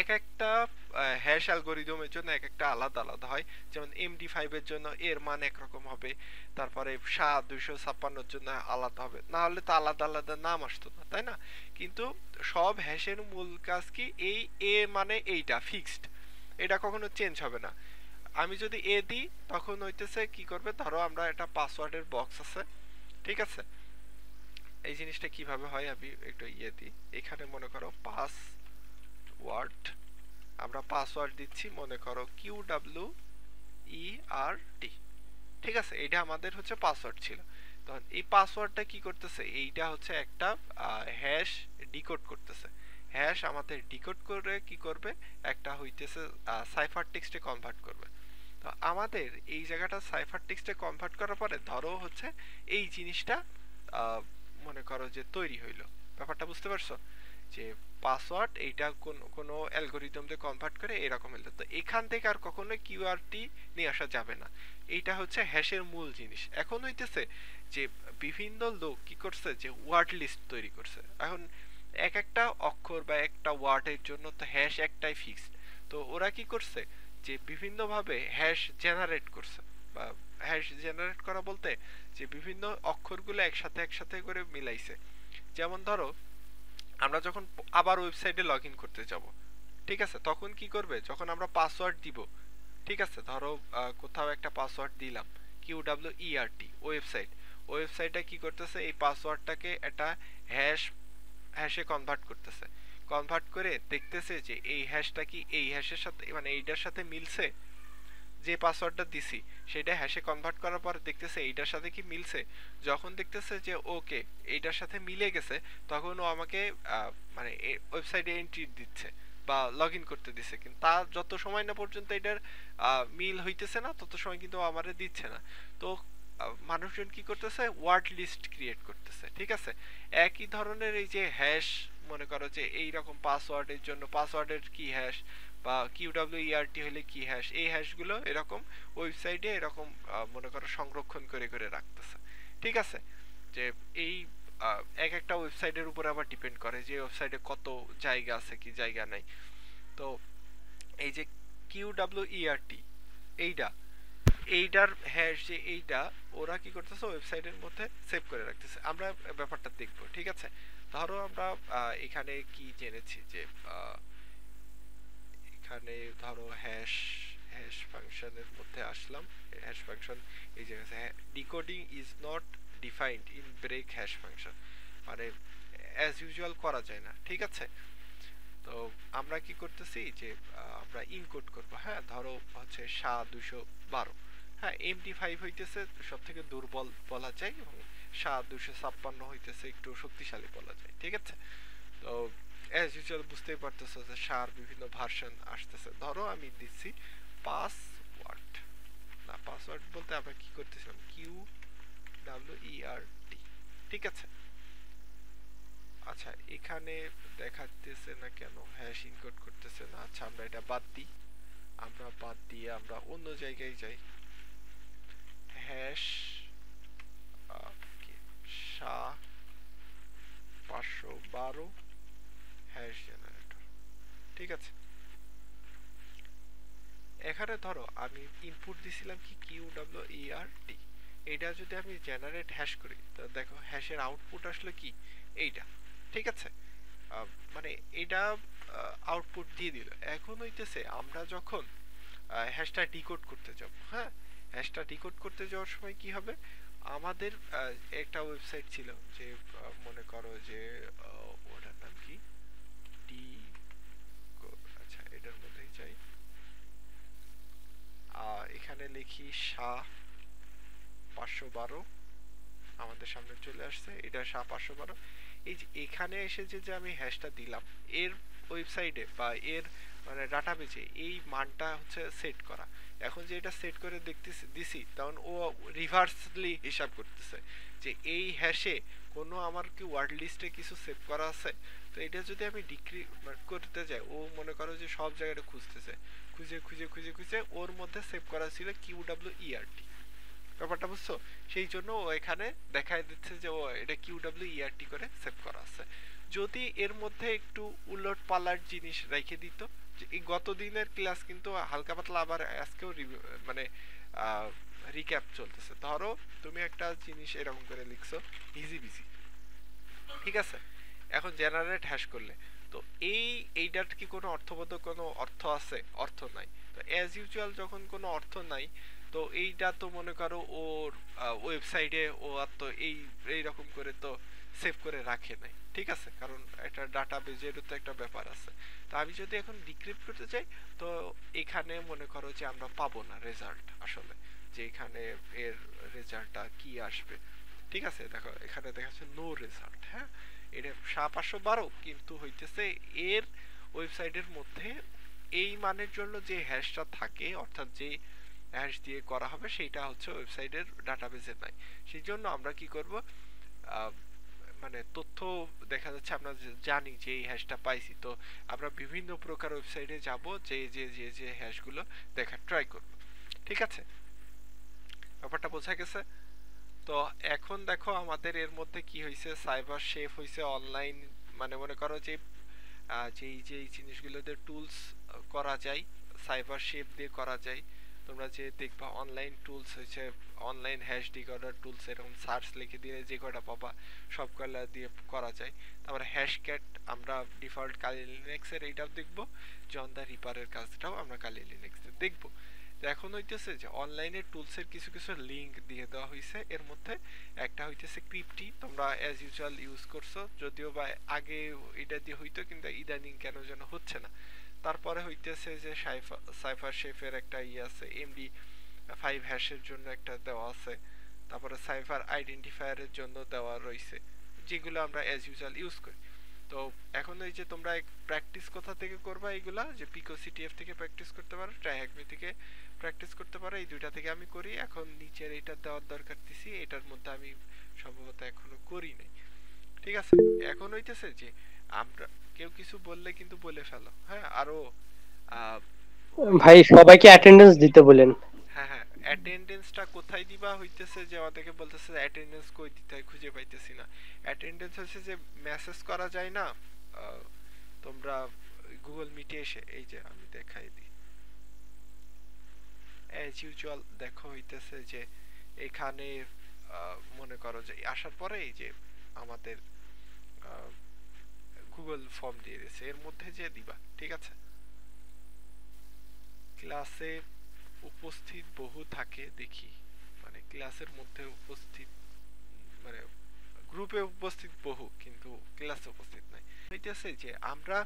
এক একটা হ্যাশ অ্যালগোরিদমের জন্য এক একটা আলাদা আলাদা হয়, যেমন MD5 এর জন্য এর মান একরকম হবে, তারপরে SHA-256 জন্য আলাদা হবে, না হলে তো আলাদা আলাদা নাম আসতো না, তাই না? কিন্তু সব হ্যাশের মূল কাজ কি, এই এ মানে এইটা ফিক্সড, এটা কখনো চেঞ্জ হবে না। আমি যদি এ দিই তখন হইতেছে কি করবে, ধরো আমরা একটা পাসওয়ার্ডের বক্স আছে, ঠিক আছে? এই জিনিসটা কিভাবে হয় আমি একটু দিই, এখানে মনে করো পাসওয়ার্ড, আমরা পাসওয়ার্ড দিচ্ছি মনে করো QWERT, ঠিক আছে? এটা আমাদের হচ্ছে পাসওয়ার্ড ছিল। তখন এই পাসওয়ার্ডটা কি করতেছে, এইটা হচ্ছে একটা হ্যাশ ডিকোড করতেছে। হ্যাশ আমাদের ডিকোড করে কি করবে, একটা হইতেছে সাইফার টেক্সটে কনভার্ট করবে। তো আমাদের এই জায়গাটা সাইফার টেক্সটে কনভার্ট করার পরে ধরো হচ্ছে এই জিনিসটা মনে করো যে তৈরি হইলো। ব্যাপারটা বুঝতে পারছো যে পাসওয়ার্ড এইটা কোনো অ্যালগোরিদম দিয়ে কনভার্ট করে এরকম হলো। তো এখান থেকে আর কখনোই কিউআরটি নিয়ে আসা যাবে না, এইটা হচ্ছে হ্যাশের মূল জিনিস। এখন হইতেছে যে বিভিন্ন লোক কি করছে, যে ওয়ার্ড লিস্ট তৈরি করছে। এখন এক একটা অক্ষর বা একটা ওয়ার্ডের জন্য তো হ্যাশ একটাই ফিক্সড। তো ওরা কি করছে, যে বিভিন্নভাবে হ্যাশ জেনারেট করছে, বা হ্যাশ জেনারেট করা বলতে যে বিভিন্ন অক্ষরগুলো একসাথে একসাথে করে মিলাইছে। যেমন ধরো আমরা যখন আবার ওয়েবসাইটে লগ ইন করতে যাব, ঠিক আছে, তখন কি করবে, যখন আমরা পাসওয়ার্ড দিব, ঠিক আছে, ধরো কোথাও একটা পাসওয়ার্ড দিলাম QWERT ওয়েবসাইটটা কি করতেছে, এই পাসওয়ার্ডটাকে একটা হ্যাশে কনভার্ট করতেছে। কনভার্ট করে দেখতেছে যে এই হ্যাশটা কি এই হ্যাশের সাথে মানে এইটার সাথে মিলছে, যে পাসওয়ার্ডটা দিছি সেটা হ্যাশে কনভার্ট করার পর দেখতেছে এইটার সাথে কি মিলছে। যখন দেখতেছে যে ওকে এইটার সাথে মিলে গেছে, তখন ও আমাকে মানে ওয়েবসাইটে এন্ট্রি দিচ্ছে বা লগ ইন করতে দিচ্ছে, কিন্তু তার যত সময় না পর্যন্ত এটার মিল হইতেছে না তত সময় কিন্তু আমারে দিচ্ছে না। তো মানুষজন কি করতেছে, ওয়ার্ড লিস্ট ক্রিয়েট করতেছে, ঠিক আছে। একই ধরনের এই যে হ্যাশ, মনে করো যে এই রকম পাসওয়ার্ডের জন্য পাসওয়ার্ডের কি হ্যাশ বা কিউডব্লিউইআরটি হলে কি হ্যাশ, এই হ্যাশগুলো এরকম ওয়েবসাইটে এরকম মনে করো সংরক্ষণ করে করে রাখতেছে, ঠিক আছে। যে এই এক একটা ওয়েবসাইটের উপর আবার ডিপেন্ড করে যে ওয়েবসাইটে কত জায়গা আছে কি জায়গা নাই। তো এই যে কিউডব্লিউইআরটি এইটা, এইটার হ্যাশ যে এইটা ওরা কি করতেছে ওয়েবসাইটের মধ্যে সেভ করে রাখতেছে। আমরা ব্যাপারটা দেখব, ঠিক আছে। ধরো আমরা এখানে কি জেনেছি যে এখানে ধরো হ্যাশ হ্যাশ ফাংশনের মধ্যে আসলাম। হ্যাশ ফাংশন এই যে decoding is not defined in break hash function, মানে অ্যাজ ইউজুয়াল করা যায় না, ঠিক আছে। তো আমরা কি করতেছি যে আমরা ইনকোড করব, হ্যাঁ। ধরো হচ্ছে SHA-212, হ্যাঁ। MD5 হইতেছে সব থেকে দুর্বল বলা যায় এবং SHA-256 হইতেছে একটু শক্তিশালী বলা যায়, ঠিক আছে। তো অ্যাজ ইউজুয়াল বুঝতেই পারতেছো যে SHA-র বিভিন্ন ভার্সন আসতেছে। ধরো আমি দিচ্ছি পাসওয়ার্ড, না পাসওয়ার্ড বলতে আমরা কি করতেছিলাম QWERT, ঠিক আছে। আচ্ছা এখানে দেখাতেছে না কেন, হ্যাশ ইনকোড করতেছে না। আচ্ছা আমরা এটা বাদ দিই, আমরা বাদ দিয়ে আমরা অন্য জায়গায় যাই। হ্যাশ SHA-512 হ্যাশ জেনারেটর, ঠিক আছে। এখানে ধরো আমি ইনপুট দিছিলাম কি QWERT, এটা যদি আমি জেনারেট হ্যাশ করি তো দেখো হ্যাশের আউটপুট আসলে কি এইটা, ঠিক আছে। মানে এটা আউটপুট দিয়ে দিল। এখন হইতেছে আমরা যখন হ্যাশটা ডিকোড করতে যাব, হ্যাঁ, হ্যাশটা ডিকোড করতে যাওয়ার সময় কি হবে, আমাদের একটা ওয়েবসাইট ছিল যে মনে করো যে ওটার নাম কি ডি, আচ্ছা এটার মধ্যেই যাই, এখানে লিখি SHA-512, আমাদের সামনে চলে আসছে এটা SHA-512। এই যে এখানে এসে যে আমি হ্যাশটা দিলাম এর ওয়েবসাইটে বা এর মানে ডাটাবেজে এই মানটা হচ্ছে সেট করা। এখন যে এটা সেট করে দেখতেছি দিছি, তখন ও রিভার্সলি হিসাব করতেছে যে এই হ্যাশে কোনো আমার কি ওয়ার্ড লিস্টে কিছু সেভ করা আছে। তো এটা যদি আমি ডিক্রি করতে যাই, ও মনে করো যে সব জায়গাটা খুঁজতেছে, খুঁজে খুঁজে খুঁজে খুঁজে ওর মধ্যে সেভ করা ছিল QWERT, ব্যাপারটা বুঝছো। সেই জন্য ও এখানে দেখায় দিচ্ছে যে ও এটা QWERT করে সেভ করা আছে। যদি এর মধ্যে একটু উলট পালার জিনিস রেখে দিত, যে এই গত দিনের ক্লাস কিন্তু হালকা পাতলা আবার আজকেও মানে রিক্যাপ চলতেছে। ধরো তুমি একটা জিনিস এরকম করে লিখছো ইজি বিজি, ঠিক আছে। এখন জেনারেট হ্যাশ করলে তো এইটার কি কোনো অর্থবোধ কোনো অর্থ আছে? অর্থ নাই। তো অ্যাজ ইউজুয়াল যখন কোনো অর্থ নাই, তো এইটা তো মনে করো ওর ওয়েবসাইটে ও আর তো এইরকম করে তো সেভ করে রাখে নাই, ঠিক আছে, কারণ একটা ডাটা বেজেরও তো একটা ব্যাপার আছে। তো আমি যদি এখন ডিক্রিপ্ট করতে চাই, তো এখানে মনে করো যে আমরা পাবো না রেজাল্ট আসলে, যে এখানে এর রেজাল্টটা কি আসবে, ঠিক আছে। দেখো এখানে দেখাচ্ছে নো রেজাল্ট, হ্যাঁ। এটা SHA-512 কিন্তু হইতেছে এর ওয়েবসাইটের মধ্যে এই মানের জন্য যে হ্যাশটা থাকে, অর্থাৎ যে হ্যাশ দিয়ে করা হবে সেইটা হচ্ছে ওয়েবসাইটের ডাটাবেজে নাই। সেই জন্য আমরা কি করব, মানে তথ্য দেখা যাচ্ছে আমরা জানি যে এই হ্যাশটা পাইছি, তো আমরা বিভিন্ন প্রকার ওয়েবসাইটে যাব যে যে যে যে হ্যাশগুলো দেখার ট্রাই করব, ঠিক আছে। ব্যাপারটা বোঝা গেছে? তো এখন দেখো আমাদের এর মধ্যে কি হয়েছে, সাইবার সেফ হয়েছে অনলাইন, মানে মনে করো যে যেই যেই জিনিসগুলো দিয়ে টুলস করা যায় সাইবার শেপ দিয়ে করা যায়। তোমরা যে দেখবা অনলাইন টুলস হয়েছে, অনলাইন হ্যাশ ডিকোডার টুলস, এরকম সার্চ লিখে দিলে যে কটা পাবা সবগুলা দিয়ে করা যায়। তারপরে হ্যাশ ক্যাট আমরা ডিফল্ট কালি লিনাক্সের এইটাও দেখবো, জন দা রিপারের কাজটাও আমরা কালি লিনাক্সে দেখবো। তো এখন হইতেছে যে অনলাইনের টুলসের কিছু কিছু লিংক দিয়ে দেওয়া হয়েছে, এর মধ্যে একটা হইতেছে ক্রিপ্টি, তোমরা অ্যাজ ইউজুয়াল ইউজ করছো, যদিও বা আগে এটা দিয়ে হইতো কিন্তু ইদানিং কেন যেন হচ্ছে না। তারপরে হইতেছে যে সাইফার শেফের একটা আছে, এমডি 5 হ্যাশের জন্য একটা দেওয়া আছে, তারপরে সাইফার আইডেন্টিফায়ারের জন্য দেওয়া রয়েছে, যেগুলো আমরা অ্যাজ ইউজুয়াল ইউজ করি। তো এখন এই যে তোমরা প্র্যাকটিস কোথা থেকে করবা, এইগুলা যে পিকো সিটিএফ থেকে প্র্যাকটিস করতে পারো, ট্রাইহ্যাকমি থেকে প্র্যাকটিস করতে পারো, এই দুইটা থেকে আমি করি। এখন নিচের এটা দেওয়ার দরকার দিছি, এটার মধ্যে আমি সম্ভবত এখনো করি নাই। ঠিক আছে, এখন হইতেছে যে আমরা কেউ কিছু বললে কিন্তু বলে ফেলো, হ্যাঁ। আরো আহ, ভাই সবাইকে অ্যাটেন্ডেন্স দিতে বলেন। হ্যাঁ হ্যাঁ, অ্যাটেন্ডেন্সটা কোথায় দিবা হইতেছে যে আমাদেরকে বলতেছে অ্যাটেন্ডেন্স কই দিতে হয়, খুঁজে পাইতেছি না। অ্যাটেন্ডেন্স হচ্ছে যে মেসেজ করা যায় না, তোমরা গুগল মিটে এসে, এই যে আমি দেখাই দিই, অ্যাজ ইউজুয়াল দেখো হইতেছে যে এখানে মনে করো যে আসার পরে এই যে আমাদের গুগল ফর্ম দিয়ে দিয়েছে, এর মধ্যে যে দিবা, ঠিক আছে। ক্লাসে উপস্থিত বহু থাকে দেখি, মানে ক্লাসের মধ্যে উপস্থিত, মানে গ্রুপে উপস্থিত বহু কিন্তু ক্লাসে উপস্থিত নাই। হইতেছে যে আমরা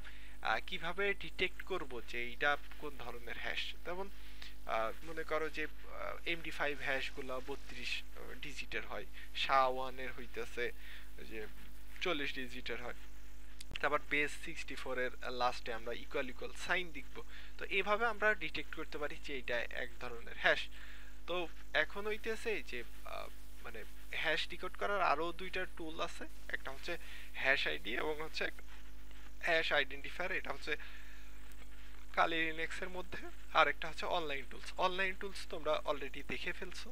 কিভাবে ডিটেক্ট করব যে এইটা কোন ধরনের হ্যাশ। যেমন মনে করো যে এমডি5 হ্যাশ গুলা 32 ডিজিটের হয়, SHA-1 এর হইতেছে যে 40 ডিজিটের হয়, তারপর বেস 64 এর লাস্টে আমরা ইকুয়াল ইকুয়াল সাইন দেখব। তো এইভাবে আমরা ডিটেক্ট করতে পারি যে এটা এক ধরনের হ্যাশ। তো এখন হইতেছে যে মানে হ্যাশ ডিকোড করার আরো দুইটা টুল আছে, একটা হচ্ছে হ্যাশ আইডি এবং হচ্ছে হ্যাশ আইডেন্টিফায়ার, এটা হচ্ছে কালি লিনাক্স এর মধ্যে। আর একটা হচ্ছে অনলাইন টুলস। অনলাইন টুলস তোমরা অলরেডি দেখে ফেলছো,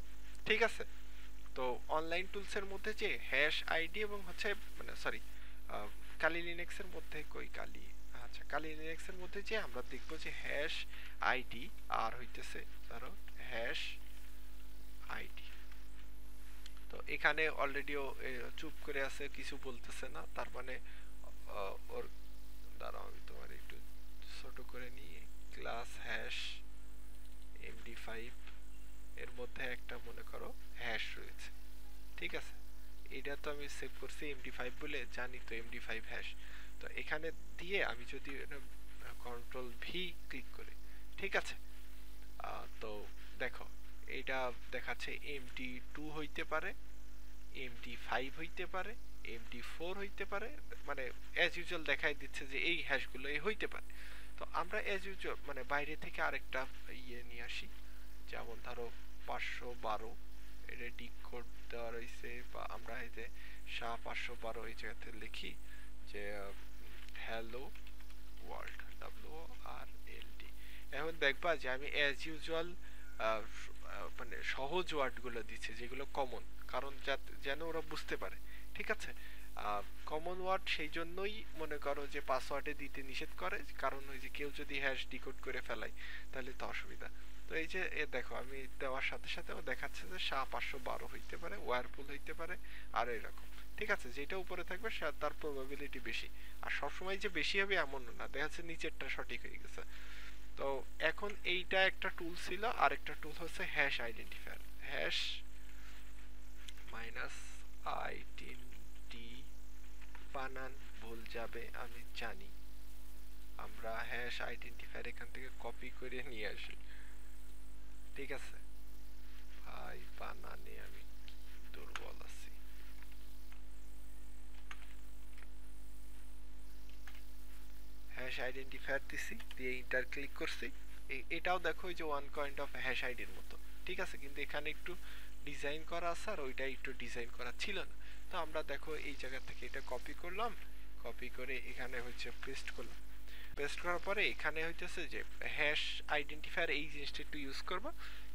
ঠিক আছে। তো অনলাইন টুলস এর মধ্যে যে হ্যাশ আইডি এবং হচ্ছে মানে সরি কালি লিনাক্স এর মধ্যে কই কালি, আচ্ছা কালি লিনাক্স এর মধ্যে যে আমরা দেখব যে হ্যাশ আইডি আর হইতেছে ধরো হ্যাশ আইডি। তো এখানে অলরেডিও চুপ করে আছে, কিছু বলতেছে না, তার মানে ওর দ্বারা আমি তোমার একটু ছোট করে নিয়ে ক্লাস হ্যাশ এমডি5 এর মধ্যে একটা মনে করো হ্যাশ রয়েছে, ঠিক আছে। এটা তো আমি সেভ করছি এমডি5 বলে, জানি তো এমডি5 হ্যাশ। তো এখানে দিয়ে আমি যদি কন্ট্রোল ভি ক্লিক করি, ঠিক আছে, তো দেখো এটা দেখাচ্ছে এমডি2 হইতে পারে, এমডি5 হইতে পারে, এমডি4 হইতে পারে, মানে অ্যাজ ইউজুয়াল দেখাই দিচ্ছে যে এই হ্যাশগুলো হইতে পারে। তো আমরা অ্যাজ ইউজুয়াল মানে বাইরে থেকে আরেকটা নিয়ে আসি, যেমন ধরো 512, এটা ডিকোড দেওয়া রয়েছে, বা আমরা এই যে SHA-512 এই জায়গাতে লিখি যে হ্যালো ওয়ার্ল্ড, WRLD। এখন দেখবা যে আমি অ্যাজ ইউজুয়াল মানে সহজ ওয়ার্ডগুলো দিচ্ছি যেগুলো কমন, কারণ যেন ওরা বুঝতে পারে, ঠিক আছে। কমন ওয়ার্ড সেই জন্যই মনে করো যে পাসওয়ার্ডে দিতে নিষেধ করে, কারণ ওই যে কেউ যদি হ্যাশ ডিকোড করে ফেলায় তাহলে তো অসুবিধা। তো এই যে দেখো আমি দেওয়ার সাথে সাথে ও দেখাচ্ছে যে SHA-512 হইতে পারে, ওয়ারপুল হইতে পারে, আর এরকম, ঠিক আছে। যেটা উপরে থাকবে তার প্রবাবিলিটি বেশি, আর সবসময় যে বেশি হবে এমন না, দেখা যাচ্ছে নিচেরটা সঠিক হয়ে গেছে। তো এখন এইটা একটা টুল ছিল, আর একটা টুল হচ্ছে hash identifier, hash minus identity, বানান ভুল যাবে আমি জানি, আমরা হ্যাশ আইডেন্টিফায়ার এখান থেকে কপি করে নিয়ে আসি, ঠিক আছে। ভাই বানানে আমি দুর্বল আছি। হ্যাশ আইডেন্টিফায়ার দিছি, দিয়ে ইন্টার ক্লিক করছি। এটাও দেখো যে ওয়ান কাইন্ড অফ হ্যাশ আইডির মতো, ঠিক আছে, কিন্তু এখানে একটু ডিজাইন করা আছে আর ওইটা একটু ডিজাইন করা ছিল না। তো আমরা দেখো এই জায়গা থেকে এটা কপি করলাম, কপি করে এখানে হচ্ছে পেস্ট করলাম। পেস্ট করার পরে এখানে হইতেছে যে হ্যাশ আইডেন্টিফায়ার এই জিনিসটা একটু ইউজ করবা,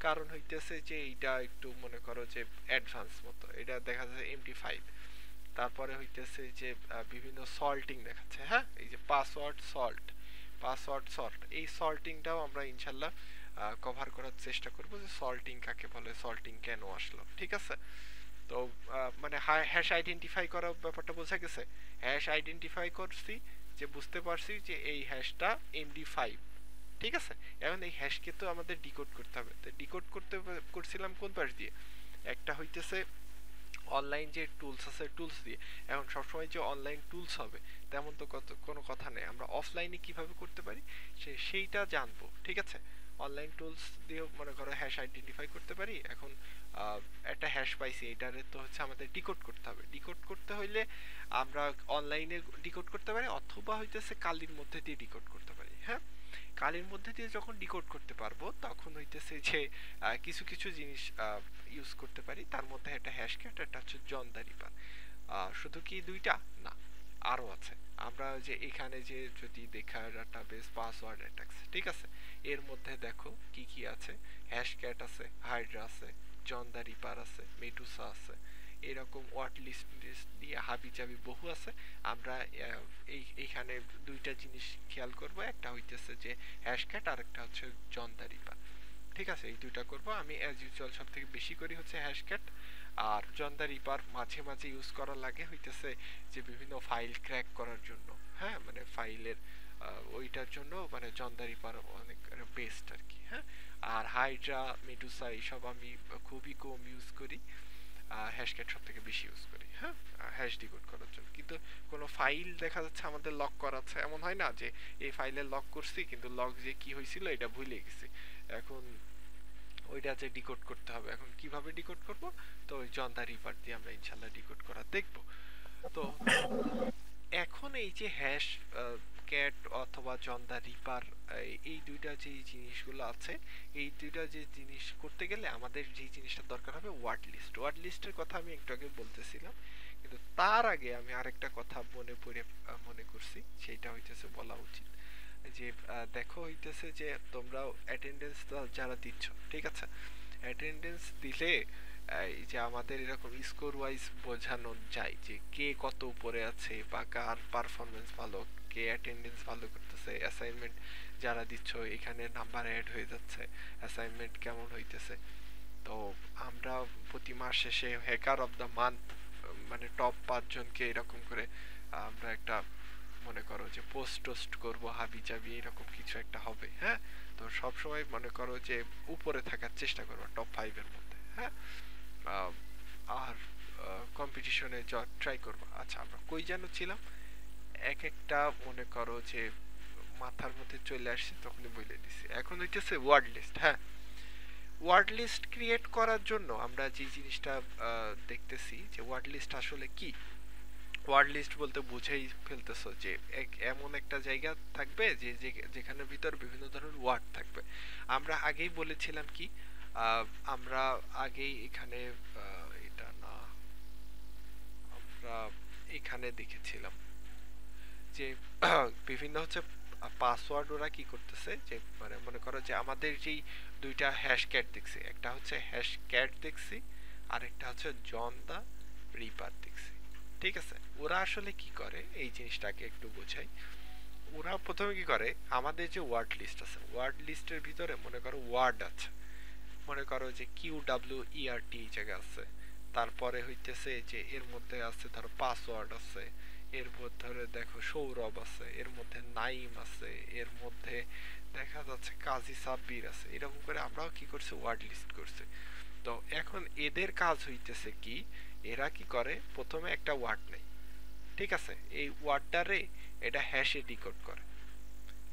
কারণ হইতেছে যে এইটা একটু মনে করো যে অ্যাডভান্স মতো, এটা দেখা যাচ্ছে এমডি5। তারপরে হইতেছে যে বিভিন্ন সল্টিং দেখাচ্ছে, হ্যাঁ, এই যে পাসওয়ার্ড সল্ট, পাসওয়ার্ড সল্ট, এই সল্টিংটাও আমরা ইনশাল্লাহ কভার করার চেষ্টা করব যে সল্টিং কাকে বলে, সল্টিং কেন আসলো, ঠিক আছে। তো মানে হ্যাশ আইডেন্টিফাই করার ব্যাপারটা বোঝা গেছে। হ্যাশ আইডেন্টিফাই করছি যে বুঝতে পারছি যে এই হ্যাশটা এমডি5, ঠিক আছে। এখন এই হ্যাশকে তো আমাদের ডিকোড করতে হবে, তো ডিকোড করছিলাম কোন পাশ দিয়ে, একটা হইতেছে অনলাইন যে টুলস আছে টুলস দিয়ে। এখন সবসময় যে অনলাইন টুলস হবে তেমন তো কোনো কথা নেই, আমরা অফলাইনে কিভাবে করতে পারি সেইটা জানবো। ঠিক আছে, অনলাইন টুলস দিয়েও মনে করো হ্যাশ আইডেন্টিফাই করতে পারি। এখন একটা হ্যাশ পাইছি, এটারে তো হচ্ছে আমাদের ডিকোড করতে হবে। ডিকোড করতে হইলে আমরা অনলাইনে ডিকোড করতে পারি অথবা হইতেছে কালির মধ্যে দিয়ে ডিকোড করতে পারি। হ্যাঁ, কালির মধ্যে দিয়ে যখন ডিকোড করতে পারবো তখন হইতেছে যে কিছু কিছু জিনিস ইউজ করতে পারি, তার মধ্যে একটা হ্যাশ ক্যাট, একটা হচ্ছে জন দ্য রিপার। শুধু কি দুইটা না, আরো আছে। আমরা যে এখানে যে যদি দেখা ডাটাবেস পাসওয়ার্ড অ্যাটাকস, ঠিক আছে, এর মধ্যে দেখো কি কি আছে, হ্যাশ ক্যাট আছে, হাইড্রা আছে, জন দ্য রিপার আছে, মেডুসা আছে, এরকম ওয়ার্ড লিস্ট দিয়ে হাবি জাবি বহু আছে। আমরা এইখানে দুইটা জিনিস খেয়াল করব, একটা হইতেছে যে হ্যাশ ক্যাট আর একটা হচ্ছে জন দ্য রিপার। ঠিক আছে, এই দুইটা করব। আমি অ্যাজ ইউজুয়াল সব থেকে বেশি করি হচ্ছে হ্যাশক্যাট, আর জন দ্য রিপার মাঝে মাঝে ইউজ করা লাগে হইতেছে যে বিভিন্ন ফাইল ক্র্যাক করার জন্য। হ্যাঁ, মানে ফাইলের ওইটার জন্য মানে জন দ্য রিপার অনেক বেস্ট আর কি। হ্যাঁ, আর হাইড্রা মেডুসা এইসব আমি খুবই কম ইউজ করি, হ্যাশক্যাট সব থেকে বেশি ইউজ করি। হ্যাঁ, হ্যাশ ডিকোড করার জন্য। কিন্তু কোনো ফাইল দেখা যাচ্ছে আমাদের লক করা আছে, এমন হয় না যে এই ফাইলে লক করছি কিন্তু লক যে কি হয়েছিল এটা ভুলে গেছি, এখন ওইটা যে ডিকোড করতে হবে। এখন কিভাবে ডিকোড করব, তো ওই জন দ্য রিপার দিয়ে আমরা ইনশাল্লাহ ডিকোড করা দেখব। তো এখন এই যে হ্যাশ ক্যাট অথবা জন দ্য রিপার, এই দুইটা যে জিনিসগুলো আছে, এই দুইটা যে জিনিস করতে গেলে আমাদের যে জিনিসটা দরকার হবে ওয়ার্ড লিস্ট। ওয়ার্ড লিস্টের কথা আমি একটু আগে বলতেছিলাম, কিন্তু তার আগে আমি আরেকটা কথা মনে করছি, সেটা হইতেছে বলা উচিত। যে দেখো হইতেছে যে তোমরা অ্যাটেন্ডেন্স যারা দিচ্ছ, ঠিক আছে, অ্যাটেন্ডেন্স দিলে এই যে আমাদের এরকম স্কোর ওয়াইজ বোঝানো যায় যে কে কত উপরে আছে বা কার পারফরমেন্স ভালো, কে অ্যাটেন্ডেন্স ভালো করতেছে, অ্যাসাইনমেন্ট যারা দিচ্ছ এখানে নাম্বার অ্যাড হয়ে যাচ্ছে, অ্যাসাইনমেন্ট কেমন হইতেছে। তো আমরা প্রতি মাস শেষে হ্যাকার অফ দ্য মান্থ মানে টপ 5 জনকে এরকম করে আমরা একটা মনে করো যে পোস্ট টোস্ট করবো হাবি জাবি এরকম কিছু একটা হবে। হ্যাঁ, তো সব সময় মনে করো যে উপরে থাকার চেষ্টা করবো টপ 5 এর মধ্যে। হ্যাঁ, আর কম্পিটিশনে ট্রাই করবো। আচ্ছা, আমরা কই যেন ছিলাম, এক একটা মনে করো যে মাথার মধ্যে চলে আসছে তখনই বলে দিছি। এখন হইতেছে ওয়ার্ড লিস্ট। হ্যাঁ, ওয়ার্ড লিস্ট ক্রিয়েট করার জন্য আমরা যে জিনিসটা দেখতেছি যে ওয়ার্ড লিস্ট আসলে কি। ওয়ার্ড লিস্ট বলতে বুঝেই ফেলতেছো যে এমন একটা জায়গা থাকবে যে যেখানে ভিতর বিভিন্ন ধরনের ওয়ার্ড থাকবে। আমরা আগেই বলেছিলাম কি, আমরা আগেই এখানে এটা না, আমরা এখানে দেখেছিলাম যে বিভিন্ন হচ্ছে পাসওয়ার্ড ওরা কি করতেছে যে মানে মনে করো যে আমাদের যেই দুইটা হ্যাশ ক্যাট দেখছি, একটা হচ্ছে হ্যাশ ক্যাট দেখছি আর একটা হচ্ছে জন দা রিপার দেখছি। ঠিক আছে, ওরা আসলে কি করে এই জিনিসটাকে একটু বোঝাই। ওরা প্রথমে কি করে, আমাদের যে ওয়ার্ড লিস্ট আছে, ওয়ার্ড লিস্টের ভিতরে মনে করো ওয়ার্ড আছে, মনে করো যে QWERT জায়গা আছে, তারপরে হইতেছে যে এর মধ্যে আছে ধরো পাসওয়ার্ড আছে, এর মধ্যে দেখো সৌরভ আছে, এর মধ্যে নাইম আছে, এর মধ্যে দেখা যাচ্ছে কাজী সাব্বির আছে, এরকম করে আমরাও কি করছি ওয়ার্ড লিস্ট করছি। তো এখন এদের কাজ হইতেছে কি, এরা কি করে প্রথমে একটা ওয়ার্ড নেই, ঠিক আছে, এই ওয়ার্ডটারে এটা হ্যাশে ডিকোড করে।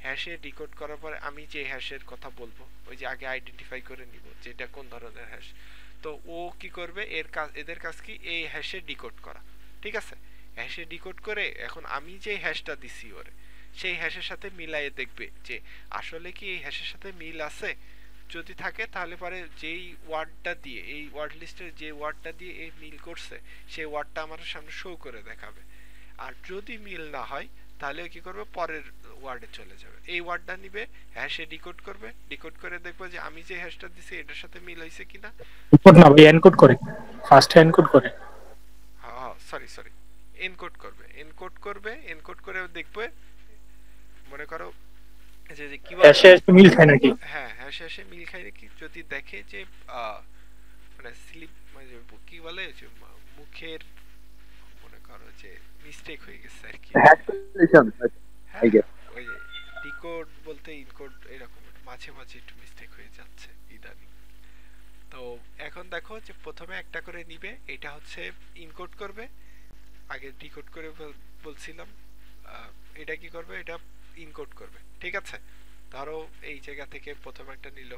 হ্যাশে ডিকোড করার পরে আমি যে হ্যাশের কথা বলবো ওই যে আগে আইডেন্টিফাই করে নিব যে এটা কোন ধরনের হ্যাশ। তো ও কি করবে, এদের কাজ কি এই হ্যাশে ডিকোড করা। ঠিক আছে, হ্যাশে ডিকোড করে এখন আমি যে হ্যাশটা দিছি ওরে সেই হ্যাশের সাথে মিলাইয়ে দেখবে যে আসলে কি এই হ্যাশের সাথে মিল আছে। যদি থাকে তাহলে পরে যেই ওয়ার্ডটা দিয়ে এই ওয়ার্ড লিস্টের যে ওয়ার্ডটা দিয়ে এই মিল করছে সেই ওয়ার্ডটা আমার সামনে শো করে দেখাবে। আর যদি মিল না হয় তাহলে কি করবে, পরের ওয়ার্ডে চলে যাবে, এই ওয়ার্ডটা নিবে, হ্যাশে ডিকোড করবে, ডিকোড করে দেখবো যে আমি যে হ্যাশটা দিছি এটার সাথে মিল হয়েছে কিনা। ইনপুট না ভাই, এনকোড করে, ফার্স্ট এনকোড করে। হ্যাঁ সরি সরি, এনকোড করবে, এনকোড করবে, এনকোড করে দেখবে মনে করো যে কি বলে হ্যাশে মিল খায় নাকি। হ্যাঁ, হ্যাশে মিল খায় নাকি, যদি দেখে যে মানে স্লিপ মানে কি বলে যে মুখের মনে করো যে মিস্টেক হয়ে গেছে আর কি। হ্যাশ সলিউশন হ্যাঁ, আই গেস। ওই যে ডিকোড বলতে ইনকোড এরকম মাঝে মাঝে একটু মিস্টেক হয়ে যাচ্ছে ইদানিং। তো এখন দেখো যে প্রথমে একটা করে নিবে, এটা হচ্ছে ইনকোড করবে, আগে ডিকোড করে বলছিলাম। এটা কি করবে, এটা ইনকোড করবে, ঠিক আছে। ধরো এই জায়গা থেকে প্রথমে একটা নিল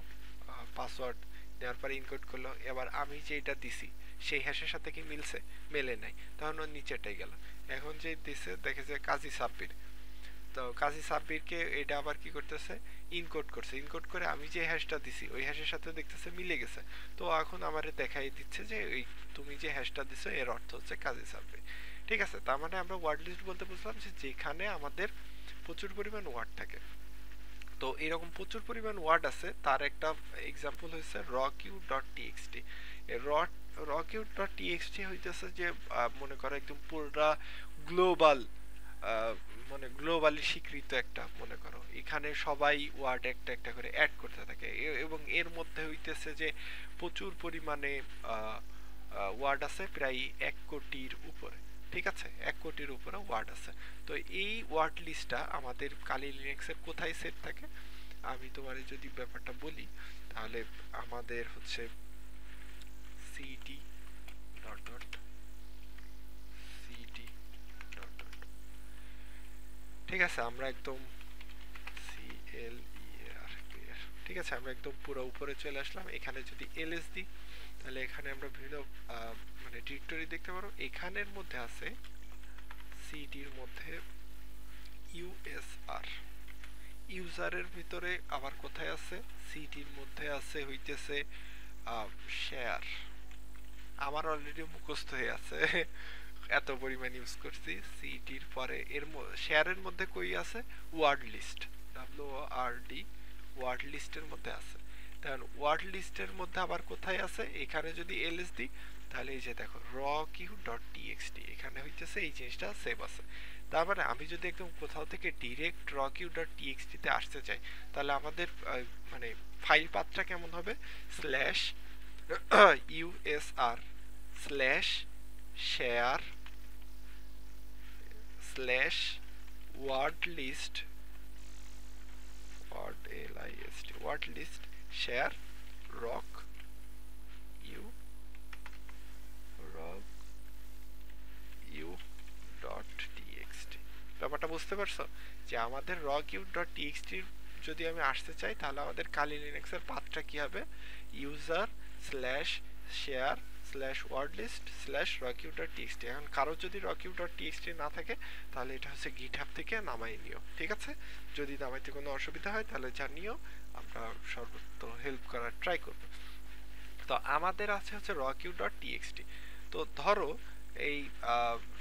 পাসওয়ার্ড, নেওয়ার পরে ইনকোড করলো। এবার আমি যে এটা দিছি সেই হ্যাশের সাথে কি মিলছে, মেলে নাই, তখন ওর নিচেটাই গেল। এখন যে দিছে দেখে যে কাজী সাব্বির, তো কাজী সাব্বিরকে এটা আবার কি করতেছে, ইনকোড করছে। ইনকোড করে আমি যে হ্যাশটা দিছি ওই হ্যাশের সাথে দেখতেছে মিলে গেছে। তো এখন আমারে দেখাই দিচ্ছে যে ওই তুমি যে হ্যাশটা দিছো এর অর্থ হচ্ছে কাজী সাব্বির, ঠিক আছে। তার মানে আমরা ওয়ার্ড লিস্ট বলতে বুঝলাম যে যেখানে আমাদের প্রচুর পরিমাণ ওয়ার্ড থাকে। তো এরকম প্রচুর পরিমাণ ওয়ার্ড আছে, তার একটা এক্সাম্পল হচ্ছে rockyou.txt। rockyou.txt হইতেছে যে মনে করো একদম পুরোটা গ্লোবাল, মানে গ্লোবালি স্বীকৃত একটা, মনে করো এখানে সবাই ওয়ার্ড একটা একটা করে অ্যাড করতে থাকে, এবং এর মধ্যে হইতেছে যে প্রচুর পরিমাণে ওয়ার্ড আছে, প্রায় 1 কোটির উপরে, ঠিক আছে, 1 কোটির উপরে ওয়ার্ড আছে। তো এই ওয়ার্ড লিস্টটা আমাদের কালি লিনাক্সের কোথায় সেট থাকে, আমি তোমার যদি ব্যাপারটা বলি তাহলে আমাদের হচ্ছে cd dot dot cd dot dot, ঠিক আছে, আমরা একদম clear, ঠিক আছে, আমরা একদম পুরো উপরে চলে আসলাম। এখানে যদি ls দিই তাহলে এখানে আমরা বিভিন্ন মানে ডিরেক্টরি দেখতে পারো। এখানের মধ্যে আছে সিডির মধ্যে usr, ইউজারের ভিতরে আবার কোথায় আছে, সিডির মধ্যে আছে হইতেছে শেয়ার। আমার অলরেডি মুখস্থ হয়ে আছে এত পরিমাণ ইউজ করছি। সিডির পরে এর শেয়ারের মধ্যে কই আছে, ওয়ার্ড লিস্ট, WORD, ওয়ার্ড লিস্টের মধ্যে আছে। তাহলে ওয়ার্ড লিস্টের মধ্যে আবার কোথায় আছে, এখানে যদি ls দিই তাহলে এই যে দেখো rockyou.txt, এখানে হইতেছে এই জিনিসটা সেভ আছে। তার মানে আমি যদি একদম কোথাও থেকে ডিরেক্ট rockyou.txt তে আসতে চাই তাহলে আমাদের মানে ফাইল পাথটা কেমন হবে, /usr /share /wordlist wordlist share rock u dot txt। ব্যাপারটা বুঝতে পারছো যে আমাদের rockyou.txt যদি আমি আসতে চাই তাহলে আমাদের কালি লিনাক্সের পাথটা কি হবে, user/share/wordlist/rockyou.txt। এখন কারো যদি rockyou.txt না থাকে তাহলে এটা হচ্ছে গিটহাব থেকে নামাই নিও, ঠিক আছে। যদি নামাইতে কোনো অসুবিধা হয় তাহলে জানিও, আমরা সর্বোচ্চ হেল্প করার ট্রাই করব। তো আমাদের আছে হচ্ছে rockyou.txt। তো ধরো এই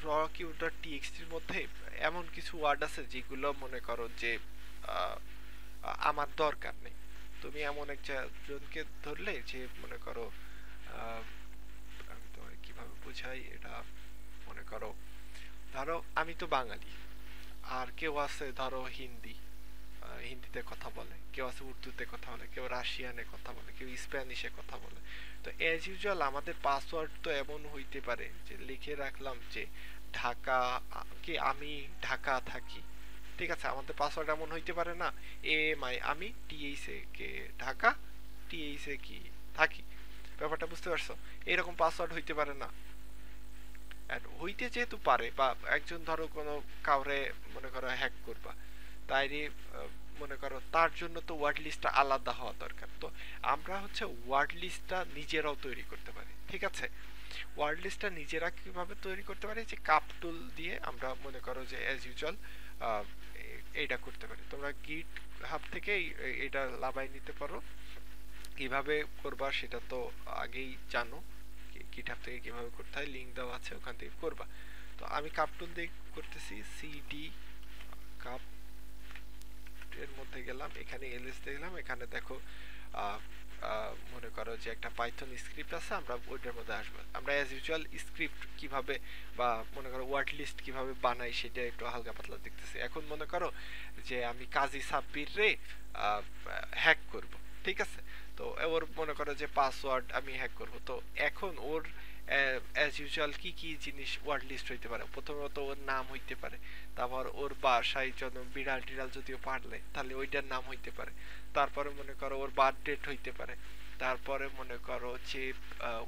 rockyou.txt এর মধ্যে এমন কিছু ওয়ার্ড আছে যেগুলো মনে করো যে আমার দরকার নেই। তুমি এমন একজনকে ধরলে যে মনে করো আমি তোমার কিভাবে বুঝাই এটা, মনে করো ধরো আমি তো বাঙালি, আর কেউ আছে ধরো হিন্দিতে কথা বলে, কেউ আছে উর্দুতে কথা বলে, কেউ রাশিয়ানে কথা বলে, কেউ স্প্যানিশে কথা বলে। তো অ্যাজ ইউজুয়াল আমাদের পাসওয়ার্ড তো এমন হইতে পারে যে লিখে রাখলাম যে ঢাকা, কি আমি ঢাকা থাকি, ঠিক আছে। আমাদের পাসওয়ার্ড এমন হইতে পারে না আমি কে ঢাকা কি থাকি, ব্যাপারটা বুঝতে পারছো, এরকম পাসওয়ার্ড হইতে পারে না। হইতে যেহেতু পারে, বা একজন ধরো কোনো কাউরে মনে করো হ্যাক করবা, তাই মনে করো তার জন্য তো ওয়ার্ড লিস্টটা আলাদা হওয়া দরকার। তো আমরা হচ্ছে ওয়ার্ড লিস্টটা নিজেরাও তৈরি করতে পারি, ঠিক আছে। ওয়ার্ড লিস্টটা নিজেরা কিভাবে তৈরি করতে পারি, যে কাপ টুল দিয়ে আমরা মনে করো যে অ্যাজ ইউজুয়াল এইটা করতে পারি। তোমরা গিট হাব থেকে এটা লাভাই নিতে পারো, কিভাবে করবা সেটা তো আগেই জানো, গিট হাব থেকে কিভাবে করতে হয় লিঙ্ক দেওয়া আছে, ওখান থেকে করবা। তো আমি কাপ টুল দিয়ে করতেছি, সিডি কাপ এর মধ্যে গেলাম, এখানে এলএস দেখলাম, এখানে দেখো মনে করো যে একটা পাইথন স্ক্রিপ্ট আছে, আমরা ওইটার মধ্যে আসবো। আমরা অ্যাজ ইউজুয়াল স্ক্রিপ্ট কিভাবে বা মনে করো ওয়ার্ড লিস্ট কিভাবে বানাই সেটা একটু হালকা পাতলা দেখতেছি। এখন মনে করো যে আমি কাজী সাব্বির রে হ্যাক করব, ঠিক আছে। তো ওর মনে করো যে পাসওয়ার্ড আমি হ্যাক করব, তো এখন ওর অ্যাজ ইউজুয়াল কি কি জিনিস ওয়ার্ড লিস্ট হইতে পারে, প্রথমত ওর নাম হইতে পারে, তারপর ওর বাসায় জন্য বিড়াল টিড়াল যদিও পারলে তাহলে ওইটার নাম হইতে পারে, তারপরে মনে করো ওর বার্থ ডেট হইতে পারে, তারপরে মনে করো যে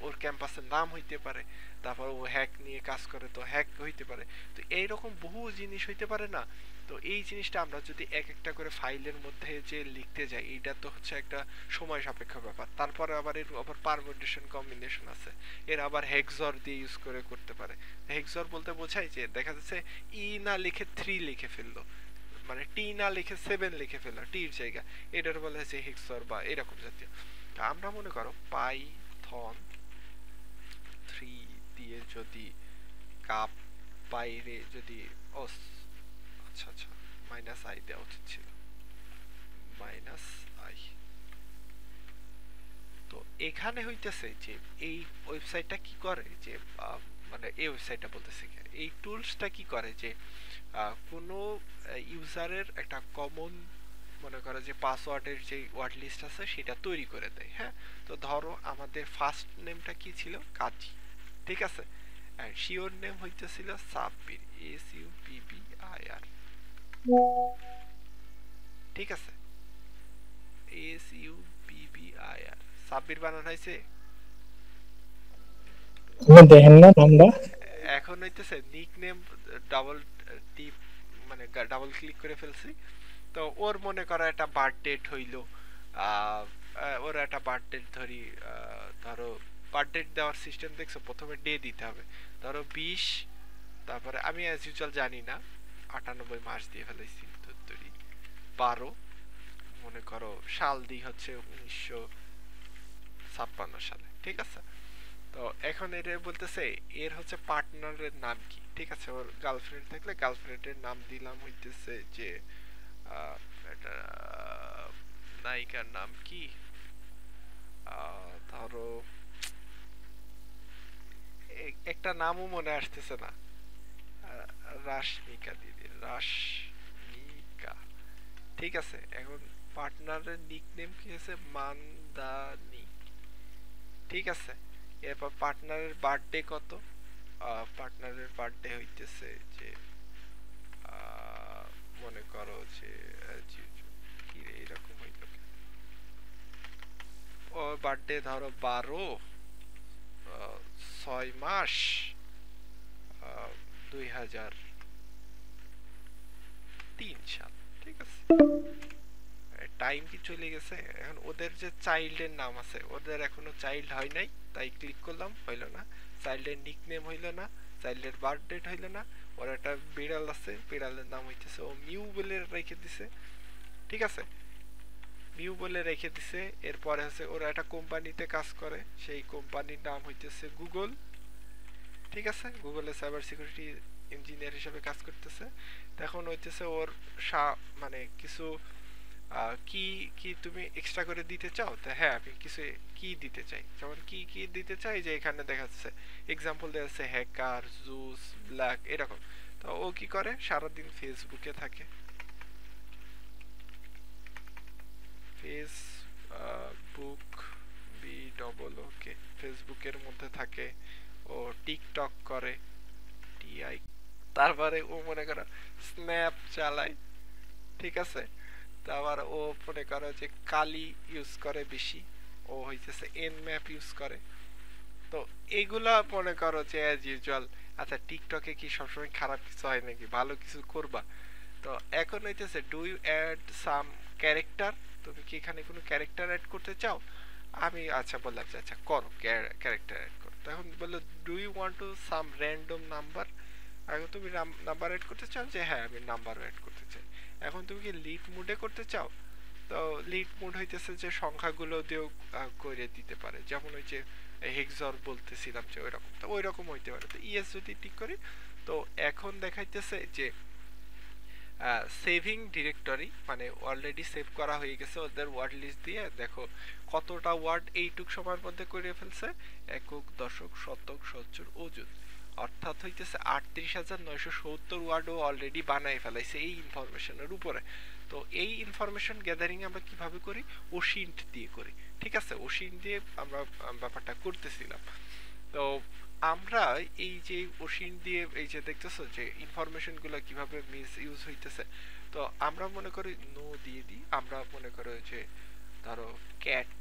ওর ক্যাম্পাসের নাম হইতে পারে, তারপর ও হ্যাক নিয়ে কাজ করে তো হ্যাক হইতে পারে। তো এইরকম বহু জিনিস হইতে পারে না। তো এই জিনিসটা আমরা যদি এক একটা করে ফাইলের মধ্যে যে লিখতে যাই, এইটা তো হচ্ছে একটা সময় সাপেক্ষ ব্যাপার। তারপরে আবার এর আবার পারমুটেশন কম্বিনেশন আছে, এর আবার হেক্সর দিয়ে ইউজ করে করতে পারে। হেক্সর বলতে বোঝায় যে দেখা যাচ্ছে ই না লিখে 3 লিখে ফেললো, মানে টি না লিখে 7 লিখে ফেললো টির জায়গা, এটার বলে হচ্ছে হেক্সর বা এরকম জাতীয়। আমরা মনে করো পাইথন 3 দিয়ে যদি কাপ বাইরে যদি আচ্ছা আচ্ছা মাইনাস আই দেওয়া উচিত ছিল, মাইনাস আই। তো এখানে হইতেছে যে এই ওয়েবসাইটটা কি করে যে মানে এই ওয়েবসাইটটা বলতেছে এই টুলসটা কি করে যে কোনো ইউজারের একটা কমন মনে করো যে পাসওয়ার্ডের যে ওয়ার্ড লিস্ট আছে সেটা তৈরি করে দেয়। হ্যাঁ, তো ধরো আমাদের ফার্স্ট নেমটা কি ছিল, কাজী, ঠিক আছে, আর শিওর নেম হইতেছিল সাব্বির, SUBBIR, ঠিক আছে, SUBBIR, সাব্বির বানানো হয়েছে। দেখেন না নামটা এখন হইতেছে নিক নেম ডাবল টিপ মানে ডাবল ক্লিক করে ফেলছি, তো ওর মনে করো একটা বার্থ ডেট হইল, ওর একটা বার্থ ডেট ধরি, ধরো বার্থ ডেট দেওয়ার সিস্টেম দেখছো, প্রথমে ডে দিতে হবে, ধরো 20, তারপরে আমি অ্যাজ ইউজুয়াল জানি না 98 মাস দিয়ে ফেলাইছি, 12 মনে করো সাল দিই হচ্ছে 1956 সালে, ঠিক আছে। তো এখন এটা বলতেছে এর হচ্ছে পার্টনারের নাম কি, ঠিক আছে, ওর গার্লফ্রেন্ড থাকলে গার্লফ্রেন্ডের নাম দিলাম হইতেছে যে এটা নায়িকার নাম কি, ধরো একটা নামও মনে আসতেছে না, রাশমিকা দিদি, রাশমিকা, ঠিক আছে। এখন পার্টনারের নিকনেম কি আছে, মান্দানি, ঠিক আছে। এরপর পার্টনারের বার্থডে কত, পার্টনারের বার্থডে হইতেছে যে মনে করো যে কি রে এরকম হইল, ও বার্থডে ধরো 12 6 মাস 2003 সাল, ঠিক আছে। টাইম কি চলে গেছে। এখন ওদের যে চাইল্ডের নাম আছে, ওদের এখনো চাইল্ড হয় নাই, তাই ক্লিক করলাম, হইল না। চাইল্ডের নিকনেম হইল না, চাইল্ডের বার্থ ডেট হইল না। ওর একটা বিড়াল আছে, বিড়ালের নাম হইতেছে ও মিউ বলে রেখে দিছে, ঠিক আছে, মিউ বলে রেখে দিছে। এরপরে হচ্ছে ওরা একটা কোম্পানিতে কাজ করে, সেই কোম্পানির নাম হইতেছে গুগল, ঠিক আছে, গুগলের সাইবার সিকিউরিটি ইঞ্জিনিয়ার হিসেবে কাজ করতেছে। এখন হইতেছে ওর মানে কিছু কি কি তুমি এক্সট্রা করে দিতে চাও, তো হ্যাঁ আমি কিছু কি দিতে চাই, যেমন কি কি দিতে চাই যে এখানে দেখা যাচ্ছে এক্সাম্পল দেওয়া আছে হ্যাকার, জুস, ব্ল্যাক, এরকম। তো ও কি করে, সারাদিন ফেসবুকে থাকে, ফেসবুক BOOK, ফেসবুকের মধ্যে থাকে, ও টিকটক করে, TI, তারপরে ও মনে করো স্ন্যাপ চালায়, ঠিক আছে, তারপর ও মনে করো যে কালি ইউজ করে বেশি, ও হইতেছে nmap ইউজ করে। তো এগুলা মনে করো যে অ্যাজ ইউজুয়াল। আচ্ছা, টিকটকে কি সবসময় খারাপ কিছু হয় নাকি, ভালো কিছু করবা। তো এখন হইতেছে do you add some character, তুমি কি এখানে কোনো ক্যারেক্টার অ্যাড করতে চাও। আমি আচ্ছা বললাম যে আচ্ছা করো, ক্যারেক্টার অ্যাড করো। তখন বললো do you want to some random number, এখন তুমি নাম্বার অ্যাড করতে চাও, যে হ্যাঁ আমি নাম্বারও অ্যাড করতে চাই। এখন তুমি কি লিড মুডে করতে চাও, তো লিড মুড হইতেছে যে সংখ্যাগুলো দিয়েও করে দিতে পারে, যেমন ওই যে হেক্সর বলতেছিলাম যে ওইরকম, তো ওইরকম হইতে পারে। তো ইয়েস যদি টিক করি, তো এখন দেখাইতেছে যে সেভিং ডিরেক্টরি, মানে অলরেডি সেভ করা হয়ে গেছে ওদের ওয়ার্ড লিস্ট দিয়ে। দেখো কতটা ওয়ার্ড এইটুক সময়ের মধ্যে করে ফেলছে, একক, দশক, শতক, সহস্র, অযুত, অর্থাৎ হইতেছে ৩৮,৯৭০ ওয়ার্ডও অলরেডি বানাই ফেলাইছে এই ইনফরমেশনের উপরে। তো এই ইনফরমেশন গ্যাদারিং আমরা কিভাবে করি, ওশিন্ট দিয়ে করি, ঠিক আছে, ওশিন্ট দিয়ে আমরা ব্যাপারটা করতেছিলাম। তো আমরা এই যে ওশিন দিয়ে এই যে দেখতেছো যে ইনফরমেশন গুলো কিভাবে মিস ইউজ হইতেছে, তো আমরা মনে করি নো দিয়ে দিই, আমরা মনে করো যে ধরো ক্যাট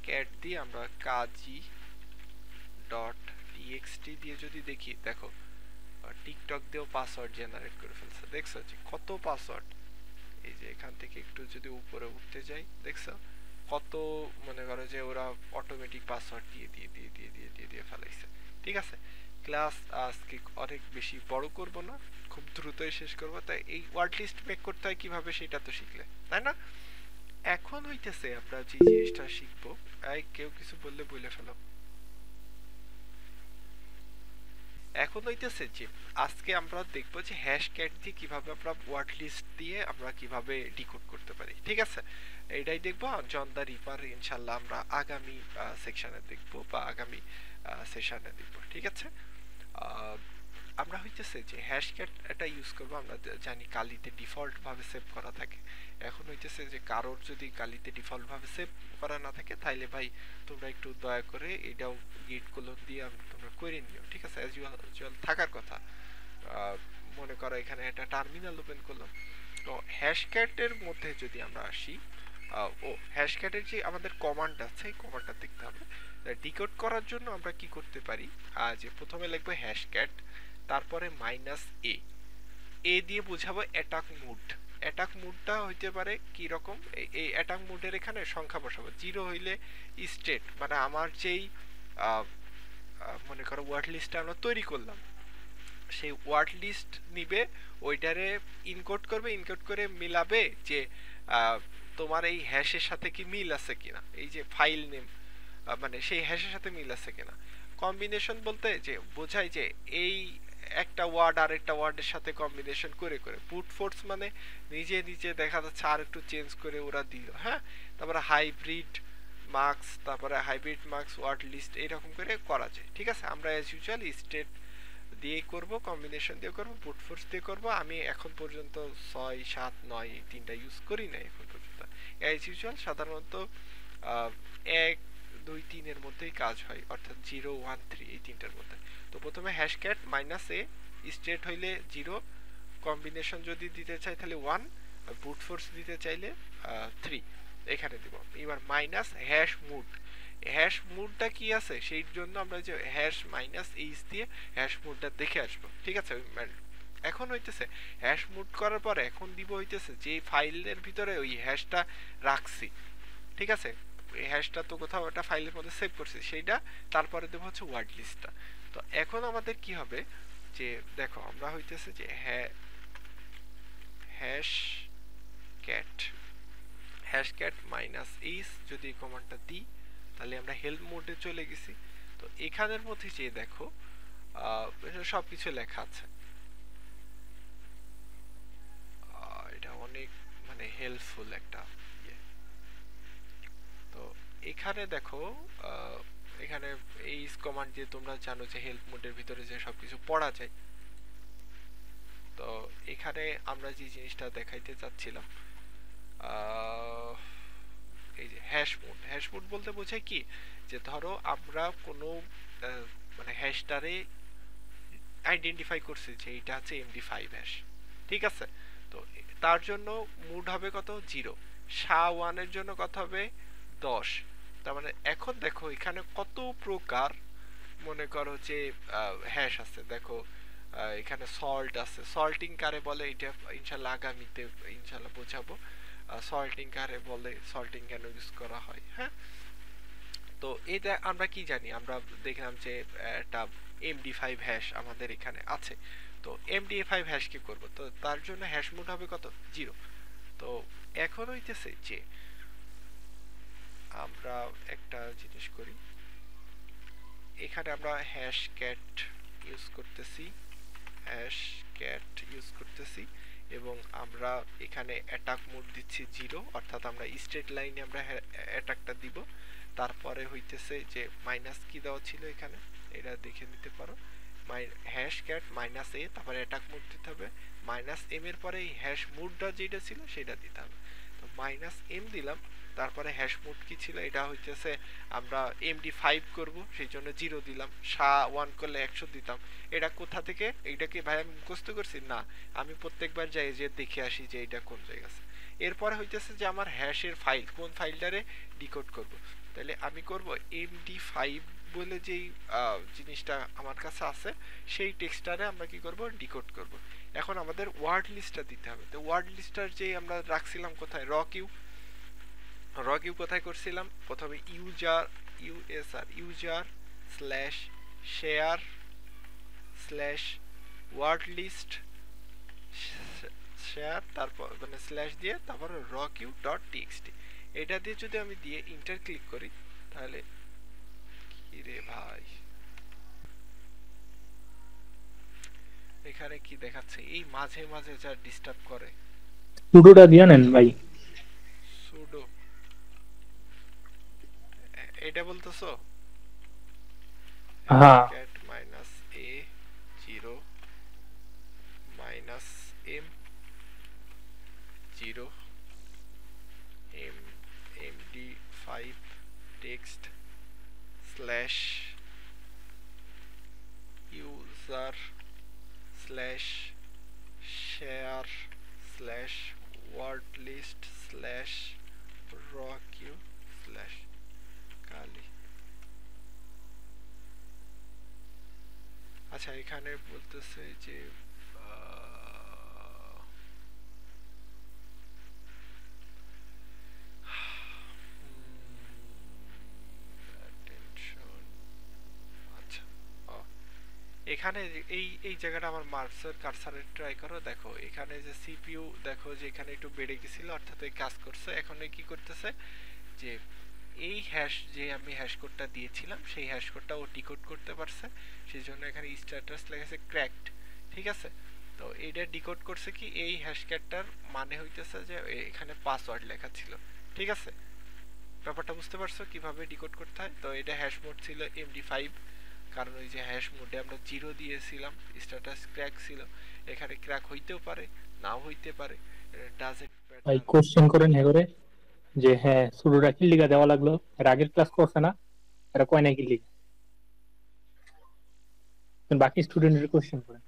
ক্যাট দিয়ে আমরা কাজি ডট টিএক্সটি দিয়ে যদি দেখি, দেখো টিকটক দিয়েও পাসওয়ার্ড জেনারেট করে ফেলছে, দেখছো যে কত পাসওয়ার্ড। এই যে এখান থেকে একটু যদি উপরে উঠতে যাই, দেখছো কত, মনে করো যে ওরা অটোমেটিক পাসওয়ার্ড দিয়ে দিয়ে দিয়ে দিয়ে দিয়ে দিয়ে দিয়ে ফেলাইছে। ঠিক আছে, ক্লাস আজকে অনেক বেশি বড় করব না, খুব দ্রুতই শেষ করব। তাই এই ওয়ার্ড লিস্ট মেক করতে হয় কিভাবে সেটা তো শিখলে, তাই না? এখন হইতেছে আমরা যে জিনিসটা শিখবো, এই কেউ কিছু বললে বলে ফেলো। এখন হইতেছে যে আজকে আমরা দেখবো যে হ্যাশ ক্যাট দিয়ে কিভাবে আমরা ওয়ার্ড লিস্ট দিয়ে আমরা কিভাবে ডিকোড করতে পারি। ঠিক আছে, এইটাই দেখবো। জন দা রিপার ইনশাল্লাহ আমরা আগামী সেকশনে দেখবো বা আগামী সেশনে দেখবো। ঠিক আছে, আমরা হইতেছে যে হ্যাশ ক্যাট এটা ইউজ করবো। আমরা জানি কালিতে ডিফল্ট ভাবে সেভ করা থাকে। এখন হইতেছে যে কারোর যদি কালিতে ডিফল্ট ভাবে সেভ করা না থাকে, তাইলে ভাই তোমরা একটু দয়া করে এটাও গেট কোলন দিয়ে তোমরা করে নিও। ঠিক আছে, অ্যাজ ইউজুয়াল থাকার কথা। মনে করো এখানে একটা টার্মিনাল ওপেন করলাম। তো হ্যাশ ক্যাটের মধ্যে যদি আমরা আসি, ও হ্যাশ ক্যাটের যে আমাদের কমান্ড আছে, এই কমান্ডটা দেখতে হবে। ডিকোড করার জন্য আমরা কি করতে পারি, যে প্রথমে লিখবো হ্যাশ ক্যাট, তারপরে মাইনাস এ দিয়ে বোঝাবো অ্যাটাক মুড। অ্যাটাক মুডটা হইতে পারে কি রকম, এই অ্যাটাক মুডের এখানে সংখ্যা বসাবো। 0 হইলে স্টেট, মানে আমার যেই মনে করো ওয়ার্ড লিস্টটা আমরা তৈরি করলাম, সেই ওয়ার্ড লিস্ট নিবে, ওইটারে ইনকোড করবে, ইনকোড করে মিলাবে যে তোমার এই হ্যাশের সাথে কি মিল আছে কিনা, এই যে ফাইল নেম মানে সেই হ্যাশের সাথে মিল আছে কিনা। কম্বিনেশন বলতে যে বোঝায় যে এই একটা ওয়ার্ড আর একটা ওয়ার্ডের সাথে কম্বিনেশন করে করে। ব্রুট ফোর্স মানে নিজে নিজে দেখা যাচ্ছে আর একটু চেঞ্জ করে ওরা দিল। হ্যাঁ, তারপরে হাইব্রিড মার্কস, তারপরে হাইব্রিড মার্কস ওয়ার্ড লিস্ট এইরকম করে করা যায়। ঠিক আছে, আমরা অ্যাজ ইউজুয়াল স্টেট দিয়ে করব, কম্বিনেশন দিয়ে করব, ব্রুট ফোর্স দিয়ে করব। আমি এখন পর্যন্ত 6, 7, 9 এই তিনটা ইউজ করি না এখন পর্যন্ত। অ্যাজ ইউজুয়াল সাধারণত 1, 2, 3 এর মধ্যেই কাজ হয়, অর্থাৎ 0, 1, 3 এই তিনটার মধ্যে। তো প্রথমে হ্যাশ ক্যাট মাইনাস এ, স্টেট হইলে 0, কম্বিনেশন যদি দিতে চাই তাহলে 1, আর ব্রুট ফোর্স দিতে চাইলে 3 এখানে দিব। এবার মাইনাস হ্যাশ মুড। হ্যাশ মুডটা কি আছে সেই জন্য আমরা যে হ্যাশ মাইনাস এইচ দিয়ে হ্যাশ মুডটা দেখে আসবো। ঠিক আছে, এখন হইতেছে হ্যাশ মুড করার পর এখন দিব হইতেছে যে ফাইলের ভিতরে ওই হ্যাশটা রাখছি। ঠিক আছে, এই হ্যাশটা তো কোথাও একটা ফাইলের মধ্যে সেভ করছি, সেইটা তারপরে দেবো হচ্ছে ওয়ার্ড লিস্টটা। তো এখন আমাদের কি হবে যে দেখো আমরা হইতেছে যে হ্যাশ ক্যাট মাইনাস এইচ যদি এই কমান্ডটা দিই, তাহলে আমরা হেল্প মোডে চলে গেছি। তো এখানের মধ্যে যে দেখো সবকিছু লেখা আছে। এটা অনেক মানে হেল্পফুল একটা ইয়ে। তো এখানে দেখো এখানে এই কমান্ড দিয়ে তোমরা জানো যে হেল্প মোডের ভিতরে যে সবকিছু পড়া যায়। তো এখানে আমরা যে জিনিসটা দেখাইতে চাচ্ছিলাম, এই যে হ্যাশ মোড বলতে বোঝায় কি, যে ধরো আমরা কোনো মানে হ্যাশটারে আইডেন্টিফাই করছি যে এটা হচ্ছে MD5 হ্যাশ। ঠিক আছে, তো তার জন্য মুড হবে কত, 0। SHA-1 এর জন্য কত হবে, 10। তার মানে এখন দেখো এখানে কত প্রকার মনে করো যে হ্যাশ আছে। দেখো এখানে সল্ট আছে, সল্টিং কারে বলে এটা ইনশাল্লাহ আগামীতে ইনশাল্লাহ বোঝাবো। সল্টিং কারে বলে, সল্টিং কেন ইউজ করা হয়। হ্যাঁ, তো এটা আমরা কি জানি, আমরা দেখলাম যে একটা MD5 হ্যাশ আমাদের এখানে আছে। তো MD5 হ্যাশ কি করব, তো তার জন্য হ্যাশ মোড হবে কত, 0। তো এখন হইতেছে যে আমরা একটা জিনিস করি, এখানে আমরা হ্যাশ ক্যাট ইউজ করতেছি এবং আমরা এখানে অ্যাটাক মোড দিচ্ছি 0, অর্থাৎ আমরা স্টেট লাইনে আমরা অ্যাটাকটা দিব। তারপরে হইতেছে যে মাইনাস কি দেওয়া ছিল এখানে, এটা দেখে নিতে পারো, হ্যাশ ক্যাট মাইনাস এ, তারপরে অ্যাটাক মোড দিতে হবে, মাইনাস এম এর পরে এই হ্যাশ মোডটা যেটা ছিল সেটা দিতে হবে। তো মাইনাস এম দিলাম, তারপরে হ্যাশ মোড কি ছিল, এটা হইতেছে আমরা MD5 করব, সেই জন্য 0 দিলাম, SHA-1 করলে 100 দিতাম। এটা কোথা থেকে, এটা কি ভাই আমি মুখস্থ করছি না, আমি প্রত্যেকবার যাই যে দেখে আসি যে এটা কোন জায়গা আছে। এরপরে হইতেছে যে আমার হ্যাশের ফাইল, কোন ফাইলটারে ডিকোড করব, তাহলে আমি করব MD5 বলে যেই জিনিসটা আমার কাছে আছে সেই টেক্সটারে আমরা কি করব, ডিকোড করব। এখন আমাদের ওয়ার্ড লিস্টটা দিতে হবে। তো ওয়ার্ড লিস্টটার যে আমরা রাখছিলাম কোথায়, র কিউ কোথায় করছিলাম, প্রথমে user slash share slash word list share, তারপর মানে স্ল্যাশ দিয়ে তারপর র কিউ ডট টিএক্সটি, এটা দিয়ে যদি আমি দিয়ে ইন্টার ক্লিক করি তাহলে কি রে ভাই এখানে কি দেখাচ্ছে, এই মাঝে মাঝে যা ডিস্টার্ব করে। সুডোটা দিয়ে নেন ভাই। সুডো এটা বলতেছো, হ্যাঁ cat minus a 0 minus m 0 MD5 text slash user slash share slash word list slash rockyou slash Kali. আচ্ছা এখানে বলতেছে যে আচ্ছা এখানে এই এই জায়গাটা আমার মার্সার কারসারে ট্রাই করো, দেখো এখানে যে সিপিইউ দেখো যে এখানে একটু বেড়ে গেছিল, অর্থাৎ এই কাজ করছে। এখন কি করতেছে যে এই হ্যাশ যে আমি হ্যাশ কোডটা দিয়েছিলাম সেই হ্যাশ কোডটা ও ডিকোড করতে পারছে, সেই জন্য এখানে স্ট্যাটাস লেগেছে ক্র্যাকড, ঠিক আছে। তো এইটা ডিকোড করছে কি, এই হ্যাশ ক্যাটটার মানে হইতেছে যে এখানে পাসওয়ার্ড লেখা ছিল, ঠিক আছে। ব্যাপারটা বুঝতে পারছো কিভাবে ডিকোড করতে হয়। তো এটা হ্যাশ মোড ছিল MD5, কারণ ওই যে হ্যাশ মোডে আমরা 0 দিয়েছিলাম, স্ট্যাটাস ক্র্যাক ছিল, এখানে ক্র্যাক হইতেও পারে নাও হইতে পারে, ডাজন্ট ভাই ম্যাটার। কোশ্চেন করেন হে করে যে হ্যাঁ সুডোটা কি লিগা দেওয়া লাগলো, এর আগের ক্লাস করছে না, এটা কয় নাই কি লিগা, বাকি স্টুডেন্টের কোশ্চেন করেন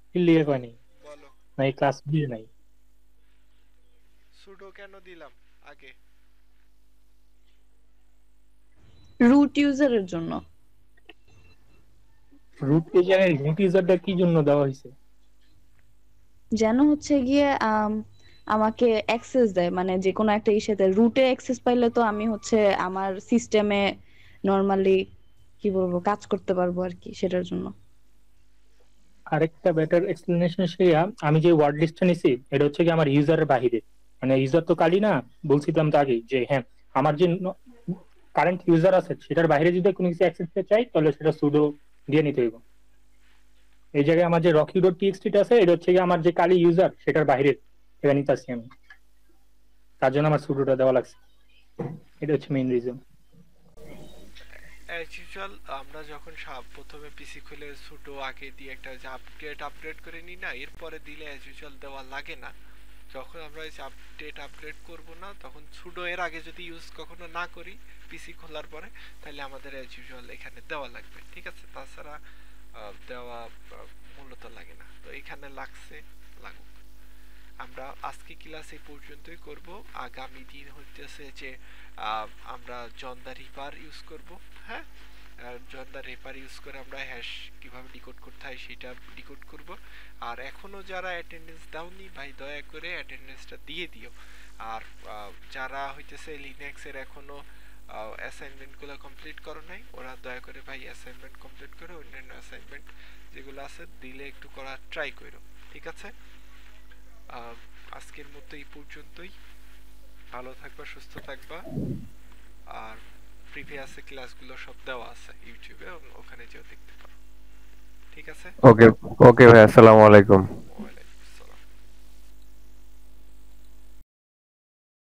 কি লিগা কয় নাই, বলো না এই ক্লাস দিয়ে নাই। সুডো কেন দিলাম আগে, রুট ইউজারের জন্য। রুট এই জায়গায় রুট ইউজারটা কি জন্য দেওয়া হয়েছে, যেন হচ্ছে গিয়ে আমাকে অ্যাক্সেস দেয়, মানে যে কোনো একটা ইস্যুতে রুটে অ্যাক্সেস পাইলে তো আমি হচ্ছে আমার সিস্টেমে নরমালি কি বলবো কাজ করতে পারবো আর কি, সেটার জন্য। আরেকটা বেটার এক্সপ্লেনেশন সেয়া, আমি যে ওয়ার্ড লিস্টটা নিছি এটা হচ্ছে কি আমার ইউজারের বাহিরে, মানে ইউজার তো কালি না, বলছিলাম তো আগে যে হ্যাঁ আমার যে কারেন্ট ইউজার আছে সেটার বাইরে যদি কোনো কিছু অ্যাক্সেস করতে চাই তাহলে সেটা সুডো দিয়ে নিতে হইব। এই জায়গায় আমার যে রকি ডট টিএক্সটি আছে এটা হচ্ছে কি আমার যে কালি ইউজার সেটার বাইরে এটা নিতে আসছি আমি, তার জন্য আমার সুডোটা দেওয়া লাগছে, এটা হচ্ছে মেইন রিজন। অ্যাজ ইউজুয়াল আমরা যখন প্রথমে পিসি খুলে সুডো আগে দিয়ে একটা যে আপডেট করে নিই না, এরপরে দিলে অ্যাজ ইউজুয়াল দেওয়া লাগে না। যখন আমরা এই আপডেট করব না তখন সুডো এর আগে যদি ইউজ কখনো না করি পিসি খোলার পরে, তাহলে আমাদের অ্যাজ ইউজুয়াল এখানে দেওয়া লাগবে, ঠিক আছে। তাছাড়া দেওয়া মূলত লাগে না। তো এখানে লাগছে, লাগুক। আমরা আজকে ক্লাস এই পর্যন্তই করব। আগামী দিন হচ্ছে যে আমরা জন দা রিপার ইউজ করব, হ্যাঁ, জন দা রিপার ইউজ করে আমরা হ্যাশ কিভাবে ডিকোড করতে হয় সেটা ডিকোড করব। আর এখনো যারা অ্যাটেন্ডেন্স দাওনি ভাই দয়া করে অ্যাটেন্ডেন্সটা দিয়ে দিও। আর যারা হইতেছে লিনাক্সের এখনো অ্যাসাইনমেন্টগুলো কমপ্লিট করো নাই, ওরা দয়া করে ভাই অ্যাসাইনমেন্ট কমপ্লিট করো, অন্যান্য অ্যাসাইনমেন্ট যেগুলো আছে দিলে একটু করার ট্রাই করো, ঠিক আছে। আজকের মতো এই পর্যন্তই। ভালো থাকবা, সুস্থ থাকবা। আর প্রিভিয়াস ক্লাসগুলো সব দেওয়া আছে ইউটিউবে, ওখানে যেও দেখতে পারো, ঠিক আছে। ওকে, ওকে ভাই, আসসালামু আলাইকুম।